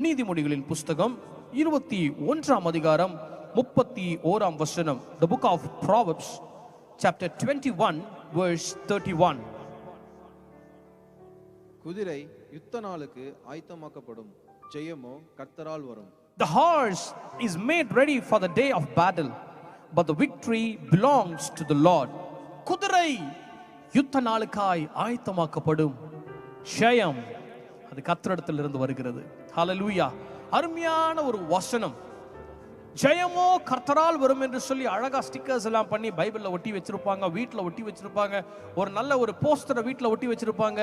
நீதிமொழிகளின் புஸ்தகம் 21ஆம் அதிகாரம் 31ஆம் வசனம். The book of Proverbs chapter 21 verse 31. குதிரை யுத்த நாளுக்கு ஆயத்தமாக்கப்படும், ஜெயமோ கர்த்தரால் வரும். The horse is made ready for the day of battle, but the victory belongs to the Lord. குதிரை யுத்த நாளுக்காய் ஆயத்தமாக்கப்படும், ஜெயம் அது கர்த்தரிடத்திலிருந்து வருகிறது. ஹல்லேலூயா. அருமையான ஒரு வசனம். ஜெயமோ கர்த்தரால் வரும் என்று சொல்லி அழகா ஸ்டிக்கர்ஸ் எல்லாம் பண்ணி பைபிள்ல ஒட்டி வச்சிருப்பாங்க, வீட்டில் ஒட்டி வச்சிருப்பாங்க, ஒரு நல்ல ஒரு போஸ்டரை வீட்டில் ஒட்டி வச்சிருப்பாங்க.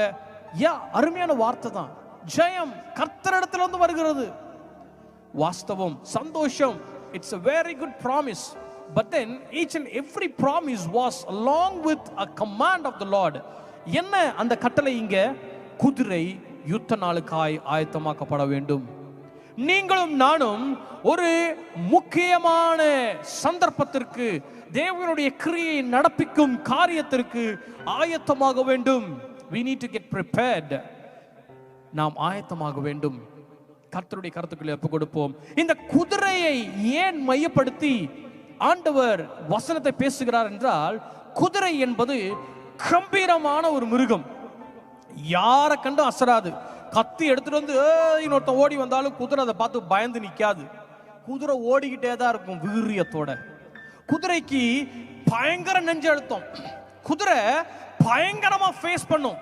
அருமையான வார்த்தை தான். ஜெயம் கர்த்தரிடத்திலிருந்து வருகிறது. வாஸ்தவம், சந்தோஷம். It's a very good promise. But then each and every promise was along with a command of the Lord. என்ன அந்த கட்டளை இங்க? குதிரை யுத்த நாளுக்காய் ஆயத்தமாக்கப்பட வேண்டும். நீங்களும் நானும் ஒரு முக்கியமான சந்தர்ப்பத்திற்கு, தேவனுடைய கிரியை நடப்பிக்கும் காரியத்திற்கு ஆயத்தமாக வேண்டும். We need to get prepared. நாம் ஆயத்தமாக வேண்டும். கர்த்தருடைய கருத்துக்களை ஒப்புக் கொடுப்போம். இந்த குதிரையை ஏன் மையப்படுத்தி ஆண்டவர் வசனத்தை பேசுகிறார் என்றால், குதிரை என்பது கம்பீரமான ஒரு மிருகம். யாரை கண்டு அசராது. கத்தி எடுத்துட்டு வந்து இன்னொருத்தன் ஓடி வந்தாலும் குதிரை அதை பார்த்து பயந்து நிக்காது. குதிரை ஓடிக்கிட்டே தான் இருக்கும் வீரியத்தோட. குதிரைக்கு பயங்கர நெஞ்சு அழுத்தம். குதிரை பயங்கரமா ஃபேஸ் பண்ணும்.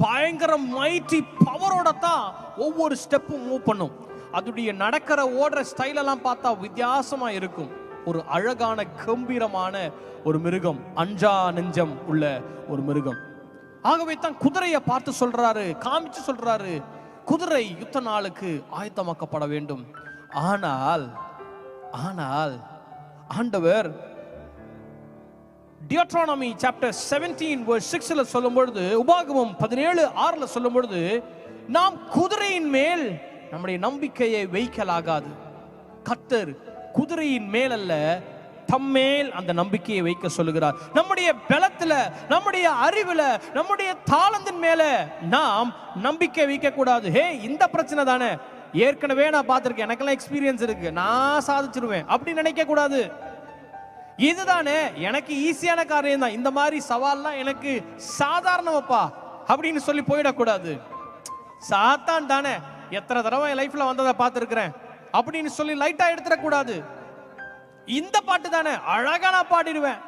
பயங்கர மைட்டி பவரோட தான் ஒவ்வொரு ஸ்டெப்பும் மூவ் பண்ணும். அதோடைய நடக்கிற ஓடுற ஸ்டைல் எல்லாம் பார்த்தா வித்தியாசமா இருக்கும். ஒரு அழகான கம்பீரமான ஒரு மிருகம், அஞ்சா நெஞ்சம் உள்ள ஒரு மிருகம். ஆகவே தான் குதிரையை பார்த்து சொல்றாரு, காமிச்சு சொல்றாரு, குதிரை யுத்த நாளுக்கு ஆயத்தமாக்கப்பட வேண்டும். ஆனால் ஆண்டவர் Deuteronomy chapter 17 verse 6ல சொல்லும் பொழுது, உபாகமம் 17:6ல சொல்லும் பொழுது, நாம் குதிரையின் மேல் நம்முடைய நம்பிக்கையை வைக்கலாகாது. கர்த்தர் குதிரையின் மேல் அல்ல, தம்மேல் அந்த நம்பிக்கையை வைக்க சொல்லுகிறார். நம்முடைய பலத்துல, நம்முடைய அறிவுல, நம்முடைய தாளந்தின் மேல நாம் நம்பிக்கை வைக்க கூடாது. இந்த பிரச்சனை தானே, ஏற்கனவே நான் பார்த்திருக்கேன், எனக்கெல்லாம் எக்ஸ்பீரியன்ஸ் இருக்கு, நான் சாதிச்சிருவேன் அப்படி நினைக்க கூடாது. இதுதானே எனக்கு ஈஸியான காரியம் தான், இந்த மாதிரி சவால்லாம் எனக்கு சாதாரணமாப்பா அப்படின்னு சொல்லி போயிடக்கூடாது. சாத்தான் தானே, எத்தனை தடவை என் லைஃப்ல வந்ததை பார்த்திருக்கிறேன் அப்படின்னு சொல்லி லைட்டா எடுத்துடக்கூடாது. இந்த பாட்டு தானே அழகா நான் பாடிடுவேன்,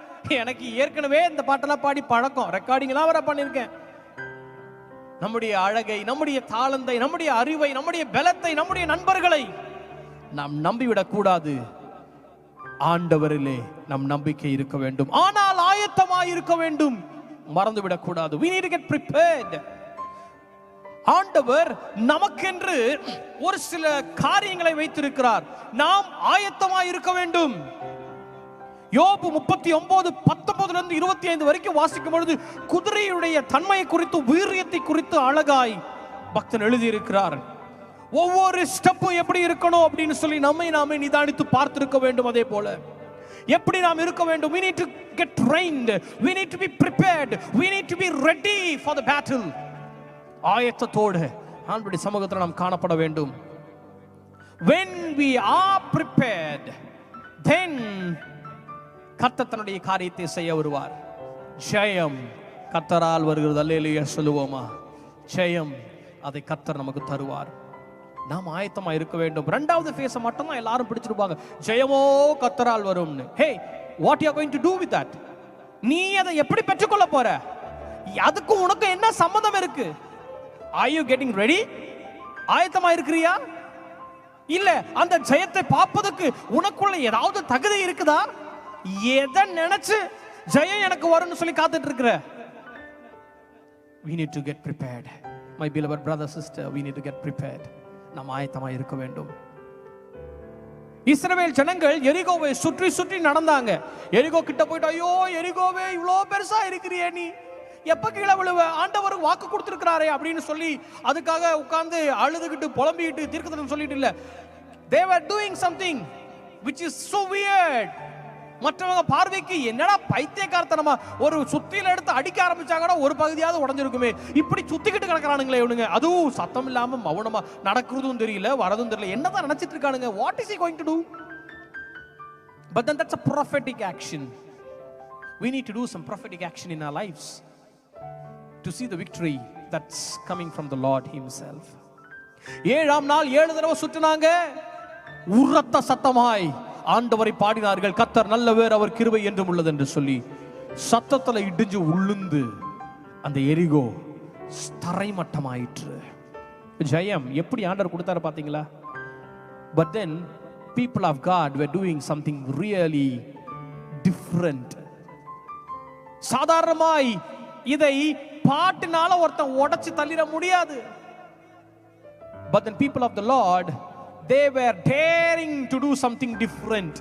எனக்கு ஏற்கனவே இந்த பாட்டெல்லாம் பாடி பழக்கம், ரெக்கார்டிங் எல்லாம் வர பண்ணிருக்கேன். நம்முடைய அழகை, நம்முடைய தாளந்தை, நம்முடைய அறிவை, நம்முடைய பலத்தை, நம்முடைய நண்பர்களை நாம் நம்பிவிடக் கூடாது. ஆண்டவரிலே நம் நம்பிக்கை இருக்க வேண்டும். ஆனால் ஆயத்தமாய் இருக்க வேண்டும், மறந்துவிடக் கூடாது. We need to get prepared. ஆண்டவர் நமக்கென்று ஒரு சில காரியங்களை வைத்திருக்கிறார், நாம் ஆயத்தமாய் இருக்க வேண்டும். யோபு 39:19-25 வரைக்கும் வாசிக்கும் பொழுது குதிரையுடைய தன்மையை குறித்து, வீரியத்தை குறித்து அழகாய் பக்தன் எழுதியிருக்கிறார். ஒவ்வொரு ஸ்டெப்பும் எப்படி இருக்கணும் அப்படின்னு சொல்லி நாமே நிதானித்து பார்த்திருக்க வேண்டும். அதே போல எப்படி நாம் இருக்க வேண்டும்? We need to get trained, we need to be prepared, we need to be ready for the battle. ஆயத்தத்தோடு ஆண்டவருடைய சமூகத்தில் நாம் காணப்பட வேண்டும். When we are prepared, then கர்த்தர் தன்னுடைய காரியத்தை செய்ய வருவார். ஜெயம் கர்த்தரால் வருகிறது. அல்லேலூயா சொல்லுவோமா? ஜெயம் அதை கர்த்தர் நமக்கு தருவார். நாம் ஆயத்தமா இருக்க வேண்டும். இரண்டாவது ஃபேஸ் மட்டும் தான் எல்லாரும் பிடிச்சிருப்பாங்க, ஜெயமோ கர்த்தரால் வரும்னு. Hey, what you are going to do with that? நீ அதை எப்படி பெற்றுக்கொள்ள போற? அதுக்கு உனக்கு என்ன சம்பந்தம் இருக்கு? Are you getting ready? ஆயத்தமா இருக்கிறியா? இல்ல அந்த ஜெயத்தை பார்ப்பதற்கு உனக்குள்ள ஏதாவது தகுதி இருக்குதா? எதை நினைச்சு ஜெயம் எனக்கு வரும்னு சொல்லி காத்துட்டு இருக்கிற? We need to get prepared. My beloved brother, sister, we need to get prepared. நாம் ஆயத்தமா இருக்க வேண்டும். இஸ்ரவேல் ஜனங்கள் எரிகோவை சுற்றி சுற்றி நடந்தாங்க. எரிகோ கிட்ட போயிட்டு, ஐயோ எரிகோவே இவ்வளோ பெருசா இருக்கிறியே, நீ எப்ப கீழே விழுவ? ஆண்டவர் வாக்கு கொடுத்திருக்கிறாரே அப்படின்னு சொல்லி அதுக்காக உட்கார்ந்து அழுதுகிட்டு புலம்பிக்கிட்டு தீர்க்கதரிசனம் சொல்லிட்டு இல்ல. They were doing something which is so weird. மற்றவங்க பார்வைக்கு என்னடா பைத்தியக்காரத்தனமா, ஒரு சுத்தியில எடுத்து அடிக்க ஆரம்பிச்சாங்கன்னா ஒரு பகுதியாவது உடைஞ்சிருக்குமே, இப்படி சுத்திக்கிட்டு கிடக்குறானுங்களே இவனுங்க, அதுவும் சத்தம் இல்லாம மௌனமா, நடக்கிறதும் தெரியல வரதும் தெரியல, என்னதான் நினைச்சிட்டு இருக்கானுங்க, what is he going to do? But then that's a prophetic action. We need to do some prophetic action in our lives to see the victory that's coming from the Lord himself. ஏழாம் நாள் 7 தடவை சுற்றினாங்க, உரத்த சத்தமாய் ஆண்டவரை பாடினார்கள். கர்த்தர் நல்லவர், அவர் கிருபை என்றும் உள்ளது என்று சொல்லி சத்தத்துல இடிஞ்சு உளுந்து அந்த எரிகோ தரைமட்டமாயிற்று. ஜெயம் எப்படி ஆண்டவர் கொடுத்தாரு பாத்தீங்களா? But then people of God were doing something really different. சாதாரணமாய் இதை பாட்டினால ஒருத்தன் உடைச்சு தள்ளிட முடியாது. But then people of the Lord, they were daring to do something different.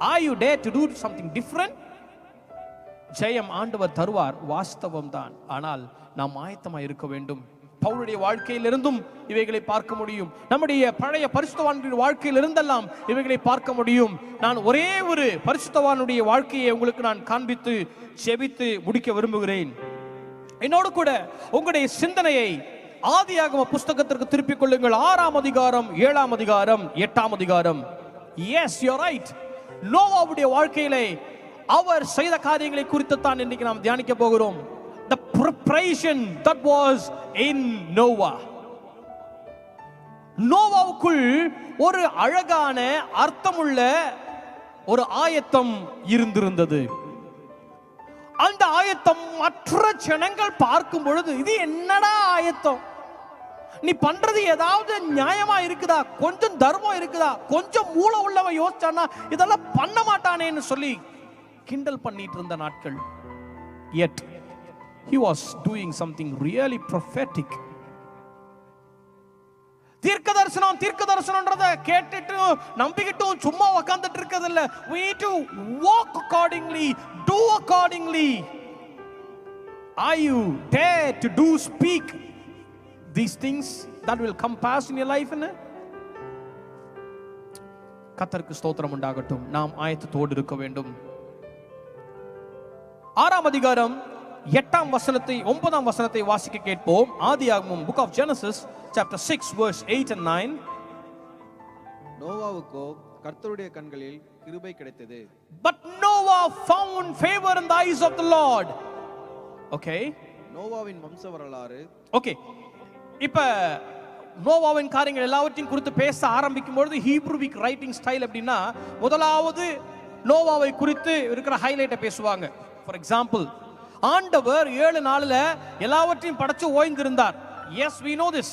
Are you dare to do something different? ஜெயம் ஆண்டவர் தருவார், வாஸ்தவம் தான். ஆனால் நாம் ஆயத்தமாக இருக்க வேண்டும். பவுலுடைய வாழ்க்கையிலிருந்தும் இவைகளை பார்க்க முடியும், நம்முடைய பழைய பரிசுத்தவானுடைய வாழ்க்கையிலிருந்தெல்லாம் இவைகளை பார்க்க முடியும். நான் ஒரே ஒரு பரிசுத்தவானுடைய வாழ்க்கையை உங்களுக்கு நான் காண்பித்து செபித்து முடிக்க விரும்புகிறேன். என்னோடு கூட உங்களுடைய சிந்தனையை ஆதியாகம புஸ்தகத்திற்கு திருப்பிக் கொள்ளுங்கள். 6ஆம் அதிகாரம் 7ஆம் அதிகாரம் 8ஆம் அதிகாரம். Yes, you are right. நோவாவுடைய வாழ்க்கையிலே அவர் செய்த காரியங்களை குறித்து தான் இன்னைக்கு நாம் தியானிக்க போகிறோம். The preparation that was in Noah. நோவாவுக்குள் ஒரு அழகான அர்த்தமுள்ள ஒரு ஆயத்தம் இருந்திருந்தது. அந்த ஆயத்தம் மற்ற ஜனங்கள் பார்க்கும் பொழுது, இது என்னடா ஆயத்தம், நீ பண்றது ஏதாவது நியாயமா இருக்குதா, கொஞ்சம் தர்மம் இருக்குதா, கொஞ்சம் மூளை உள்ளவன் யோசிச்சானா இதெல்லாம் பண்ண மாட்டானேன்னு சொல்லி கிண்டல் பண்ணிட்டு இருந்த நாட்கள். Yet he was doing something really prophetic. தீர்க்கதரிசனம்ன்றத கேட்டுட்டு நம்பிக்கிட்டும் சும்மா உட்கார்ந்துட்டு இருக்கிறது இல்ல. We need to walk accordingly, do accordingly. Are you dare to do, speak these things that will come pass in your life? கர்த்தருக்கு ஸ்தோத்திரம் உண்டாகட்டும். நாம் ஆயத்தத்தோடு இருக்க வேண்டும். 6ஆம் அதிகாரம் 8ஆம் வசனத்தை 9ஆம் வசனத்தை வாசிக்க கேட்போம். ஆதியாகமம், book of Genesis chapter 6 verse 8 and 9. நோவாவுக்கோ கர்த்தருடைய கண்களில் கிருபை கிடைத்தது. But Noah found favor in the eyes of the Lord. Okay, நோவாவின் வம்ச வரலாறு. Okay, இப்ப நோவாவின் காரியங்கள் எல்லாவற்றையும் குறித்து பேச ஆரம்பிக்கும் பொழுது ஹீப்ரூவிக் ரைட்டிங் ஸ்டைல் அப்படின்னா முதலாவது நோவாவை குறித்து இருக்கிற ஹைலைட்டை பேசுவாங்க. ஃபார் எக்ஸாம்பிள், ஆண்டவர் 7 நாள்ல எல்லாவற்றையும் படைச்சு ஓய்ந்திருந்தார். Yes, we know this.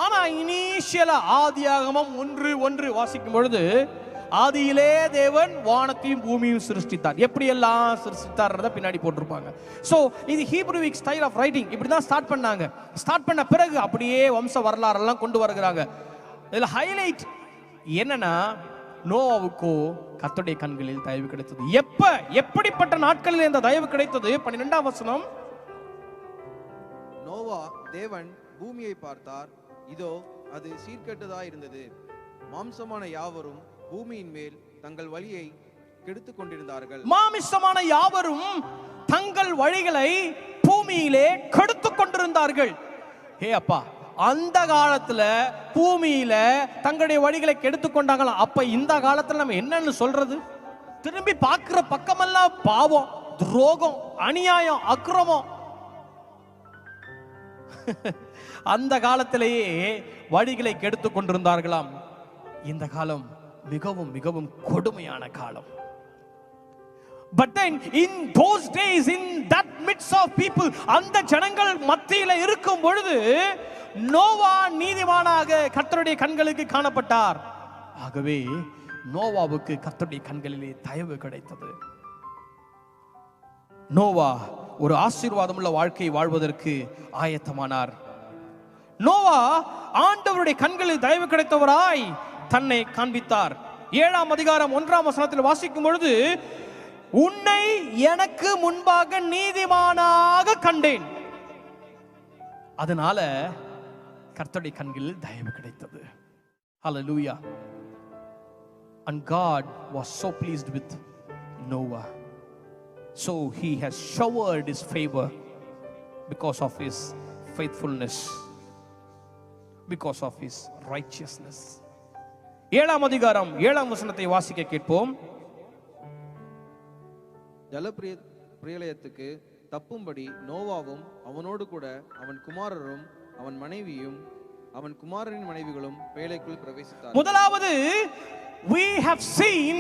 ஆனா இனிஷியலா ஆதியாகமம் 1:1 வாசிக்கும் பொழுது, ஆதியிலே தேவன் வானத்தையும் பூமியும் சிருஷ்டித்தார். எப்படி எல்லாம் சிருஷ்டித்தார்ன்றத பின்னாடி போட்டிருப்பாங்க. சோ இது ஹீப்ரூவிக் ஸ்டைல் ஆஃப் ரைட்டிங். இப்படிதான் ஸ்டார்ட் பண்ணாங்க. ஸ்டார்ட் பண்ண பிறகு அப்படியே வம்ச வரலாறு எல்லாம் கொண்டு வருகிறாங்க. இதுல ஹைலைட் என்னன்னா, நோவாவுக்கோ கர்த்தருடைய கண்களில் தயவு கிடைத்தது. எப்படிப்பட்ட நாட்களில் இந்த தயவு கிடைத்தது? 12ஆம் வசனம். நோவா தேவன் பூமியை பார்த்தார், இதோ அது சீர்கெட்டதா இருந்தது, மாம்சமான யாவரும் பூமியின் மேல் தங்கள் வழியை கெடுத்துக் கொண்டிருந்தார்கள். மாமிசமான யாவரும் தங்கள் வழிகளை பூமியிலே கெடுத்துக் கொண்டிருந்தார்கள். ஹே அப்பா, அந்த காலத்துல பூமியில தங்களுடைய வழிகளை கெடுத்துக் கொண்டாங்களாம். அப்ப இந்த காலத்துல நம்ம என்னன்னு சொல்றது? திரும்பி பார்க்கிற பக்கமெல்லாம் பாவம், துரோகம், அநியாயம், அக்கிரமம். அந்த காலத்திலேயே வழிகளை கெடுத்துக் கொண்டிருந்தார்களாம். இந்த காலம் மிகவும் மிகவும் கொடுமையான காலம். But then in those days, in that midst of people, அந்த ஜனங்கள் மத்தியில இருக்கும் பொழுது நோவா நீதிமானாக கர்த்தருடைய கண்களுக்கு காணப்பட்டார். ஆகவே நோவாவுக்கு கர்த்தருடைய கண்களிலே தயவு கிடைத்தது. நோவா ஒரு ஆசீர்வாதமுள்ள வாழ்க்கை வாழ்வதற்கு ஆயத்தமானார். நோவா ஆண்டவருடைய கண்களில் தயவு கிடைத்தவராய் தன்னை காண்பித்தார். 7ஆம் அதிகாரம் 1ஆம் வசனத்தில் வாசிக்கும் பொழுது, உன்னை எனக்கு முன்பாக நீதிமானாக கண்டேன். அதனால கர்த்தருடைய கண்களில் தயவு கிடைத்தது. Hallelujah. And God was so pleased with Noah. So he has showered his favor because of his faithfulness, because of his righteousness. 7ஆம் அதிகாரம் 7ஆம் வசனத்தை வாசிக்க கேட்போம். பிரளயத்துக்கு தப்பும்படி நோவாவும் அவனோடு கூட அவன் குமாரரும் அவன் மனைவியும் அவன் குமாரரின் மனைவிகளும் பேழைக்குள் பிரவேசித்தார். முதலாவது, we have seen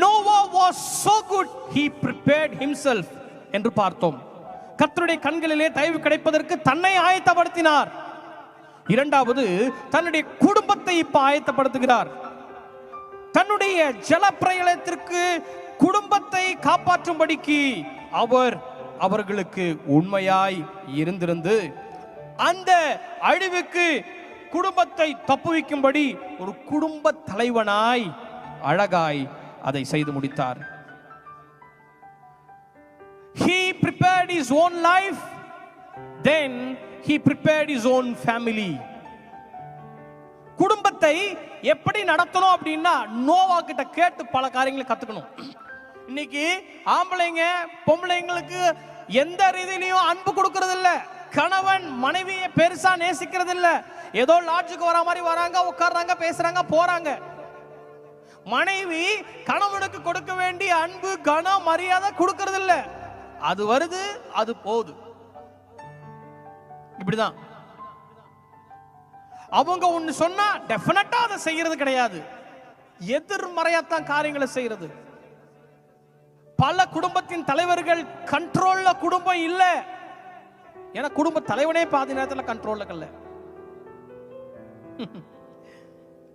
Noah was so good, he prepared himself என்று பார்த்தோம். கர்த்தருடைய கண்களிலே தயவு கிடைப்பதற்கு தன்னை ஆயத்தப்படுத்தினார். இரண்டாவது, தன்னுடைய குடும்பத்தை இப்ப ஆயத்தப்படுத்துகிறார். தன்னுடைய ஜலப்பிரளயத்திற்கு குடும்பத்தை காப்பாற்றும்படிக்கு அவர்களுக்கு உண்மையாய் இருந்திருந்து அந்த அழிவுக்கு குடும்பத்தை தப்புவிக்கும்படி ஒரு குடும்ப தலைவனாய் அழகாய் அதை செய்து முடித்தார். He prepared his own life, then he prepared his own family. குடும்பத்தை எப்படி நடத்தணும் அப்படின்னா நோவா கிட்ட கேட்டு பல காரியங்களை கத்துக்கணும். இன்னைக்கு ஆம்பளைங்க பொம்பளைங்களுக்கு எந்த ரீதியிலையும் அன்பு கொடுக்கறது இல்ல. கணவன் மனைவியை பெருசா நேசிக்கிறது இல்ல. ஏதோ லாட்ஜுக்கு வர மாதிரி வராங்க, உட்கார்றாங்க, பேசுறாங்க, போறாங்க. மனைவி கணவனுக்கு கொடுக்க வேண்டிய அன்பு, கனம், மரியாதை கொடுக்கறது இல்ல. அது வருது, அது போகுது. இப்படிதான் அவங்க ஒண்ணு சொன்னா டெஃபினட்டா அதை செய்யறது கிடையாது. எதிர்மறையாத்தான் காரியங்களை செய்யறது. பல குடும்பத்தின் தலைவர்கள் கண்ட்ரோல்ல குடும்பம் இல்ல. ஏன்னா குடும்ப தலைவனே பாதி நேரத்தில் கண்ட்ரோல்ல இல்ல.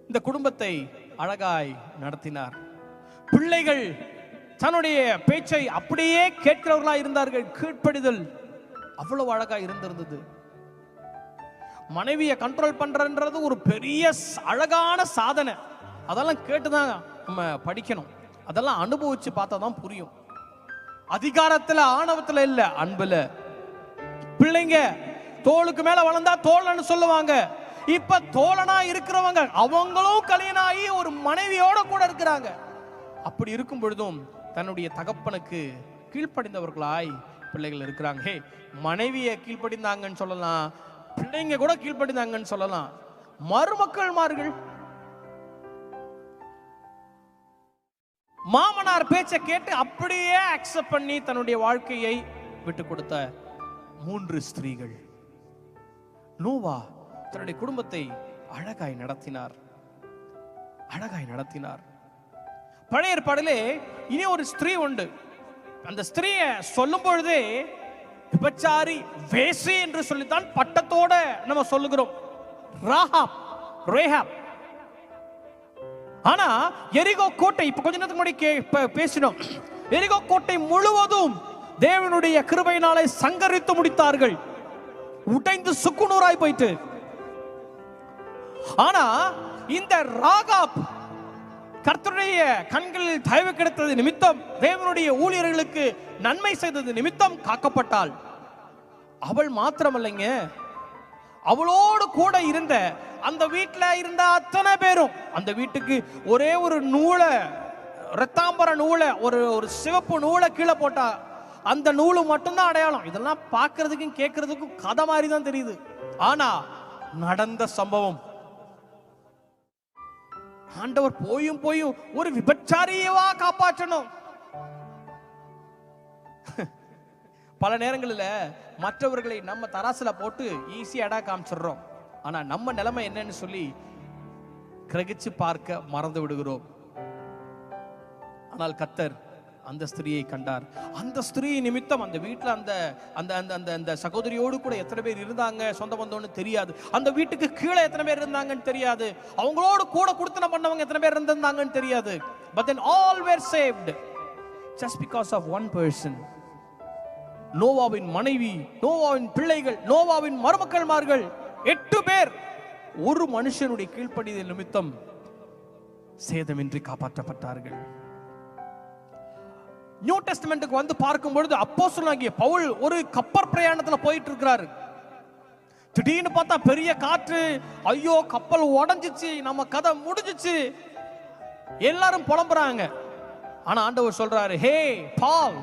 இந்த குடும்பத்தை அழகாய் நடத்தினார். பிள்ளைகள் தன்னுடைய பேச்சை அப்படியே கேட்கிறவர்களா இருந்தார்கள். கீழ்ப்படிதல் அவ்வளவு அழகா இருந்திருந்தது. மனைவியை கண்ட்ரோல் பண்றன்றது ஒரு பெரிய அழகான சாதனை. அதெல்லாம் கேட்டுதான் நம்ம படிக்கணும். அதெல்லாம் அனுபவிச்சு பார்த்தா தான் புரியும். அதிகாரத்துல ஆணவத்துல இல்ல, அன்புல. பிள்ளைங்க தோளுக்கு மேல வளர்ந்தா தோழன்னு சொல்லுவாங்க. இப்ப தோழனா இருக்கிறவங்க அவங்களும் கல்யாணாகி ஒரு மனைவியோட கூட இருக்கிறாங்க. அப்படி இருக்கும் பொழுதும் தன்னுடைய தகப்பனுக்கு கீழ்ப்படிந்தவர்களாய் பிள்ளைகள் இருக்கிறாங்க. ஹே, மனைவியை கீழ்ப்படிந்தாங்கன்னு சொல்லலாம், பிள்ளைங்க கூட கீழ்ப்படிந்தாங்கன்னு சொல்லலாம். மருமக்கள்மார்கள் மாமனார் பேச்சை கேட்டு அப்படியே அக்செப்ட் பண்ணி தன்னுடைய வாழ்க்கையை விட்டு கொடுத்த 3 ஸ்திரீகள். நோவா தன்னுடைய குடும்பத்தை அழகாய் நடத்தினார், அழகாய் நடத்தினார். பழைய ஏற்பாடிலே இனி ஒரு ஸ்திரீ உண்டு. அந்த ஸ்திரீயை சொல்லும் பொழுதே விபச்சாரி, வேசி என்று சொல்லித்தான் பட்டத்தோட நம்ம சொல்லுகிறோம். ரேஹாப். ஆனா எரிகோ கோட்டை, இப்ப கொஞ்ச நேரத்துக்கு முன்னாடி பேசினோம், எரிகோ கோட்டை முழுவதும் தேவனுடைய கிருபையினாலே சங்கரித்து முடித்தார்கள். உடைந்து சுக்குநூறாய் போயிட்டு. ஆனா இந்த ராகாப் கர்த்தருடைய கண்களில் தயவு கிடைத்தது நிமித்தம், தேவனுடைய ஊழியர்களுக்கு நன்மை செய்தது நிமித்தம் காக்கப்பட்டாள். அவள் மாத்திரமல்லைங்க, அவளோடு கூட இருந்த அந்த வீட்டுல இருந்த அத்தனை பேரும், அந்த வீட்டுக்கு ஒரே ஒரு நூலை, இரத்தாம்பர நூலை, ஒரு சிவப்பு நூலை கீழே போட்டா அந்த நூலு மட்டும்தான் அடையாளம். இதெல்லாம் பார்க்கறதுக்கும் கேட்கறதுக்கும் கதை மாதிரி தான் தெரியுது. ஆனா நடந்த சம்பவம், ஆண்டவர் போயும் ஒரு விபச்சாரியவா காப்பாற்றணும். பல நேரங்களில் மற்றவர்களை நம்ம தராசுல போட்டு ஈஸியாடா காமிச்சிடுறோம். ஆனா நம்ம நிலைமை என்னன்னு சொல்லி கிரகிச்சு பார்க்க மறந்து விடுகிறோம். ஆனால் கர்த்தர் அந்த ஸ்திரியை கண்டார். அந்த ஸ்திரீ நிமித்தம் அந்த வீட்டில் அந்த அந்த அந்த அந்த சகோதரியோடு கூட எத்தனை பேர் இருந்தாங்க, சொந்த பந்தம்னு தெரியாது. அந்த வீட்டுக்கு கீழே எத்தனை பேர் இருந்தாங்கன்னு தெரியாது. அவங்களோடு கூட கொடுத்தன பண்ணவங்க எத்தனை பேர் இருந்தாங்கன்னு தெரியாது. But then all were saved just because of one person. நோவாவின் மனைவி, நோவாவின் பிள்ளைகள், நோவாவின் மருமக்கள்மார்கள் 8 பேர் ஒரு மனுஷனுடைய கீழ்ப்படிதல் நிமித்தம் சேதமின்றி காப்பாற்றப்பட்டார்கள். நியூ டெஸ்டமென்ட்டுக்கு வந்து பார்க்கும் பொழுது அப்போஸ்தலனாகிய பவுல் ஒரு கப்பல் பிரயாணத்துல போயிட்டு இருக்கிறாரு. திடீர்னு பார்த்தா பெரிய காற்று, ஐயோ கப்பல் உடைஞ்சிச்சு, நம்ம கதை முடிஞ்சிச்சு, எல்லாரும் புலம்புறாங்க. ஆனா ஆண்டவர் சொல்றாரு, ஹே பால்,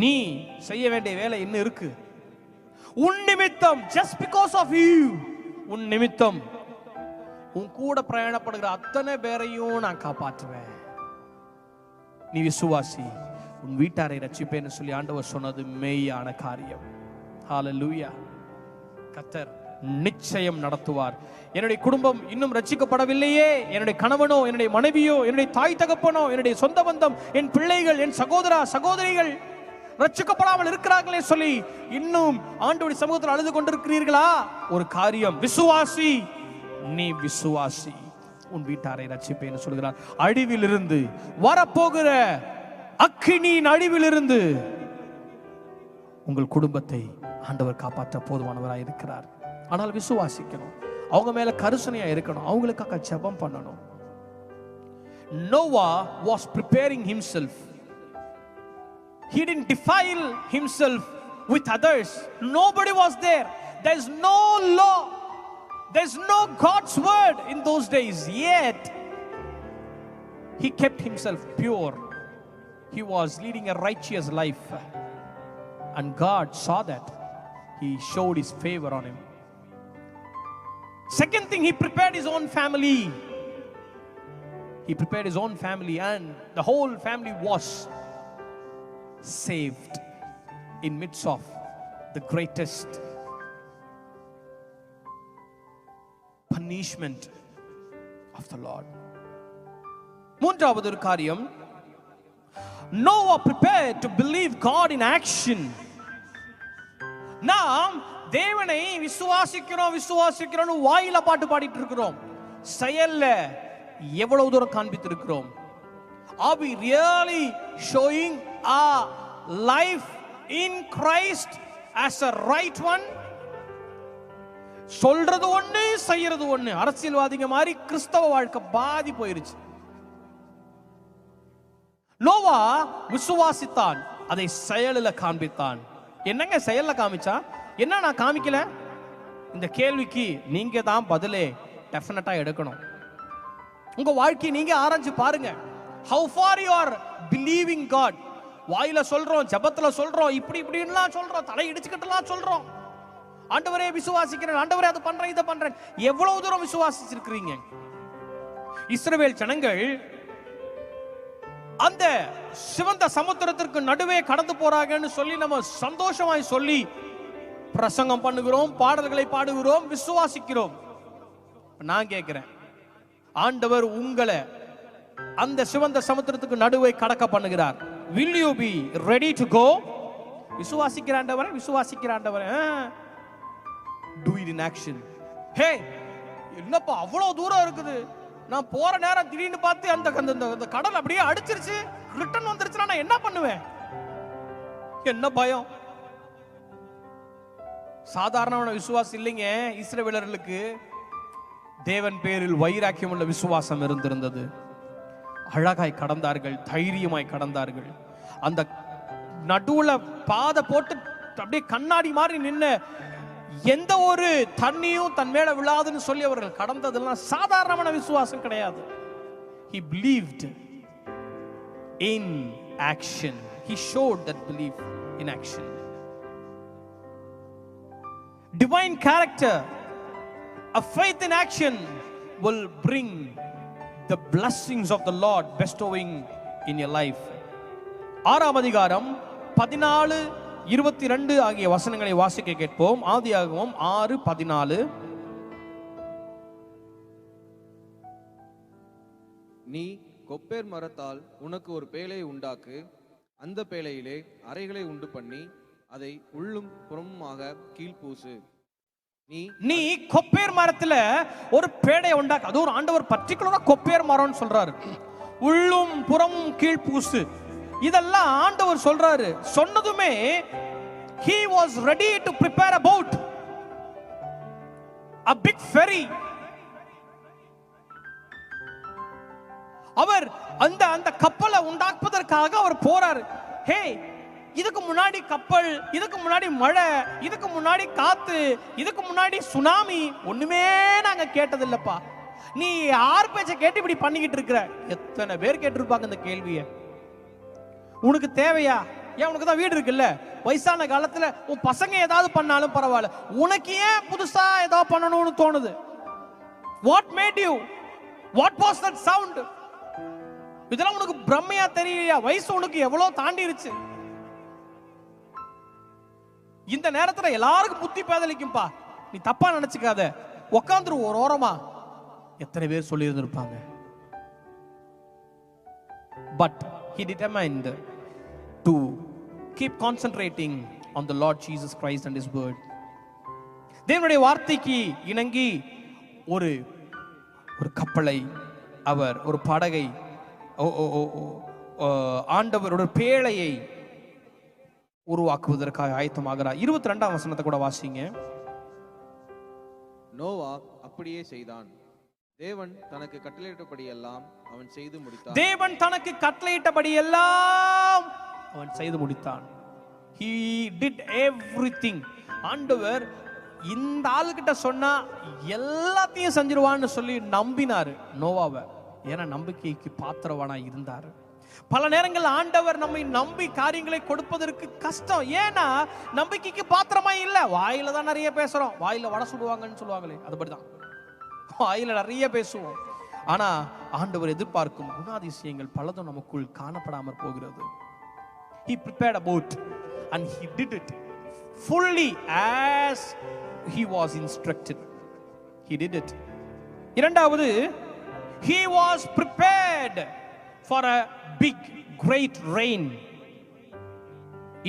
நீ செய்ய வேண்டிய வேலை இன்னும் இருக்கு. உன் நிமித்தம், just because of you, உன் நிமித்தம் உன் கூட பிரயாணப்படுகிற அத்தனை பேரையும் நான் காப்பாற்றுவேன். நீ விசுவாசி, உன் வீட்டாரை ரட்சிப்பேன்னு சொல்லி ஆண்டவர் சொன்னது மெய்யான காரியம். ஹalleluya. கர்த்தர் நிச்சயம் நடத்துவார். என்னுடைய குடும்பம் இன்னும் ரட்சிக்கப்படவில்லையே, என்னுடைய கணவனோ, என்னுடைய மனைவியோ, என்னுடைய தாய் தகப்பனோ, என்னுடைய சொந்த பந்தம், என் பிள்ளைகள், என் சகோதரா சகோதரிகள் ரட்சிக்கப்படாமல் இருக்கிறார்களே சொல்லி இன்னும் ஆண்டவருடைய சமூகத்தில் அழுது கொண்டிருக்கிறீர்களா? ஒரு காரியம், விசுவாசி, நீ விசுவாசி, உன் வீட்டாரை ரட்சிப்பேன்னு சொல்கிறார். அழிவிலிருந்து, வரப்போகிற அக்கினியின் அழிவிலிருந்து உங்கள் குடும்பத்தை ஆண்டவர் காப்பாற்ற போதுமானவராக இருக்கிறார். ஆனால் விசுவாசிக்கணும், அவங்க மேல கருசனையா இருக்கணும், அவங்களுக்காக ஜெபம் பண்ணணும். Noah was preparing himself. He didn't defile himself with others. Nobody was there. There's no law. There's no God's word in those days. Yet he kept himself pure. He was leading a righteous life. And God saw that. He showed his favor on him. Second thing, he prepared his own family. He prepared his own family, and the whole family was saved in midst of the greatest punishment of the Lord. மூன்றாவது ஒரு காரியம், Noah prepared to believe God in action. நாம் தேவனை விசுவாசிக்கிறோம் விசுவாசிக்கிறோம் வாயில பாட்டு பாடிட்டு இருக்கிறோம், செயல்ல எவ்வளவு தூரம் காண்பித்து இருக்கிறோம்? Are we really showing our life in Christ as a right one? சொல்றது ஒண்ணு, செய்யறது ஒண்ணு. அரசியல்வாதிங்க மாதிரி கிறிஸ்தவ வாழ்க்கை பாதி போயிருச்சு. நோவா விசுவாசித்தான், அதை செயலில் காண்பித்தான். என்னங்க செயல்ல காமிச்சா? என்ன நான் காமிக்கல? இந்த கேள்விக்கு நீங்க தான் பதிலே டெஃபினட்டா எடுக்கணும். உங்க வாழ்க்கையை நீங்க ஆராய்ஞ்சு பாருங்க. How far you are believing God? வாயில சொல்றோம், ஜெபத்துல சொல்றோம், இப்படி இப்படின்லாம் சொல்றோம், தலை இடிச்சுக்கிட்டுலாம் சொல்றோம், ஆண்டவரே விசுவாசிக்கிறேன், ஆண்டவரே அது பண்றேன் இதை பண்றேன். எவ்வளவு தூரம் விசுவாசிச்சிருக்கிறீங்க? இஸ்ரவேல் ஜனங்கள் அந்த சிவந்த சமுத்திரத்திற்கு நடுவே கடந்து போறாங்கன்னு சொல்லி நம்ம சந்தோஷமாய் சொல்லி பிரசங்கம் பண்ணுகிறோம், பாடல்களை பாடுகிறோம், விசுவாசிக்கிறோம். நான் கேட்கிறேன், ஆண்டவர் உங்களை அந்த சிவந்த சமுத்திரத்துக்கு நடுவே கடக்க பண்ணுகிறார். Will you be ready to go? விசுவாசிக்கிற ஆண்டவரே, விசுவாசிக்கிற ஆண்டவரே, do it in action. Hey, என்னப்பா அவ்வளவு தூரம் இருக்குது, நான் போற நேரம் திடீர்னு பார்த்து அந்த கடல் அப்படியே அடிச்சிருச்சு, ரிட்டர்ன் வந்துருச்சுன்னா நான் என்ன பண்ணுவேன்? என்ன பயம்? சாதாரணமான விசுவாசம் இல்லைங்க. இஸ்ரவேலர்களுக்கு தேவன் பேரில் வைராக்கியம் உள்ள விசுவாசம் இருந்திருந்தது. அழகாய் கடந்தார்கள், தைரியமாய் கடந்தார்கள். அந்த நடுவுல பாதை போட்டு அப்படியே கண்ணாடி மாதிரி நின்ன, எந்த ஒரு தண்ணியும் தன் மேல விழாதுன்னு சொல்லி அவர்கள் கடந்ததெல்லாம் சாதாரணமான விசுவாசம் கிடையாது. He believed in action. He showed that belief in action. Divine character, a faith in action will bring the blessings of the Lord bestowing in your life. ஆறாம் அதிகாரம் 14-22 ஆகிய வசனங்களை வாசிக்க கேட்போம். ஆதியாகமம் 6:14. நீ கொப்பேர் மரத்தால் உனக்கு ஒரு பேழையை உண்டாக்கு, அந்த பேழையிலே அறைகளை உண்டு பண்ணி அதை உள்ளும் புறமுமாக கீழ்பூசு. நீ கொப்பேர் மரத்துல ஒரு பேழையை உண்டாக்கு. அது ஒரு ஆண்டவர் பர்டிகுலரா கொப்பேர் மரம்னு சொல்றாரு. உள்ளும் புறமும் கீழ்பூசு, இதெல்லாம் ஆண்டவர் சொல்றாரு. சொன்னதுமே he was ready to prepare a boat, a big ferry. அவர் அந்த கப்பலை உண்டாக்குவதற்காக அவர் போறாரு. ஹே, இதுக்கு முன்னாடி கப்பல், இதுக்கு முன்னாடி மழை, இதுக்கு முன்னாடி காத்து, இதுக்கு முன்னாடி சுனாமி ஒண்ணுமே நாங்க கேட்டதில்லப்பா. நீ யார் பேச்ச கேட்டு இப்படி பண்ணிக்கிட்டு இருக்கிற? எத்தனை பேர் கேட்டிருப்பாங்க இந்த கேள்வியை. உனக்கு தேவையா? ஏன் உனக்கு தான் வீடு இருக்குல்ல, வயசான காலத்துல உன் பசங்க ஏதாவது பண்ணாலும் பரவாயில்ல, உனக்கு ஏன் புதுசா ஏதாவது பண்ணணும்னு தோணுது? What made you? What was that sound? இதெல்லாம் உனக்கு பிரம்மையா தெரியலையா? வயசு உனக்கு எவ்வளவு தாண்டிருச்சு. இந்த நேரத்துல எல்லாருக்கும் புத்தி பேதலிக்கும்பா, நீ தப்பா நினைச்சுக்காத, உக்காந்துரு ஒரு ஓரமா. எத்தனை பேர் சொல்லி இருந்திருப்பாங்க. But he determined to keep concentrating on the Lord Jesus Christ and his word. தேவனுடைய வார்த்தைக்கு இணங்கி ஒரு கப்பலை அவர், ஒரு படகை, ஆண்டவர் ஒரு பேழையை உருவாக்குவதற்காக ஆயத்தமாகிறார். 22ஆம் வசனத்தை கூட வாசிங்க. நோவா அப்படியே செய்தான். தேவன் தனக்கு கட்டளையிட்டபடி எல்லாம் அவன் செய்து முடித்தான். தேவன் தனக்கு கட்டளையிட்டபடி எல்லாம் அவன் செய்து முடித்தான். He did everything. ஆண்டவர் இந்த ஆளுகிட்ட சொன்னா எல்லாத்தையும் செஞ்சிருவான்னு சொல்லி நம்பினாரு நோவாவை. ஏன்னா நம்பிக்கைக்கு பாத்திரவானா இருந்தாரு. பல நேரங்கள் ஆண்டவர் நம்மை நம்பி காரியங்களை கொடுப்பதற்கு கஷ்டம். ஏன்னா நம்பிக்கைக்கு பாத்திரமா இல்ல. வாயில தான் நிறைய பேசுறோம். வாயில வடை சுடுவாங்கன்னு சொல்லுவாங்களே, அதுபடிதான் வாயில நிறைய பேசுவோம். ஆனா ஆண்டவர் எதிர்பார்க்கும் குணாதிசயங்கள் பலதும் நமக்குள் காணப்படாமற் போகிறது. He prepared a boat and he did it fully as he was instructed. He did it. இரண்டாவது, he was prepared for a big great rain.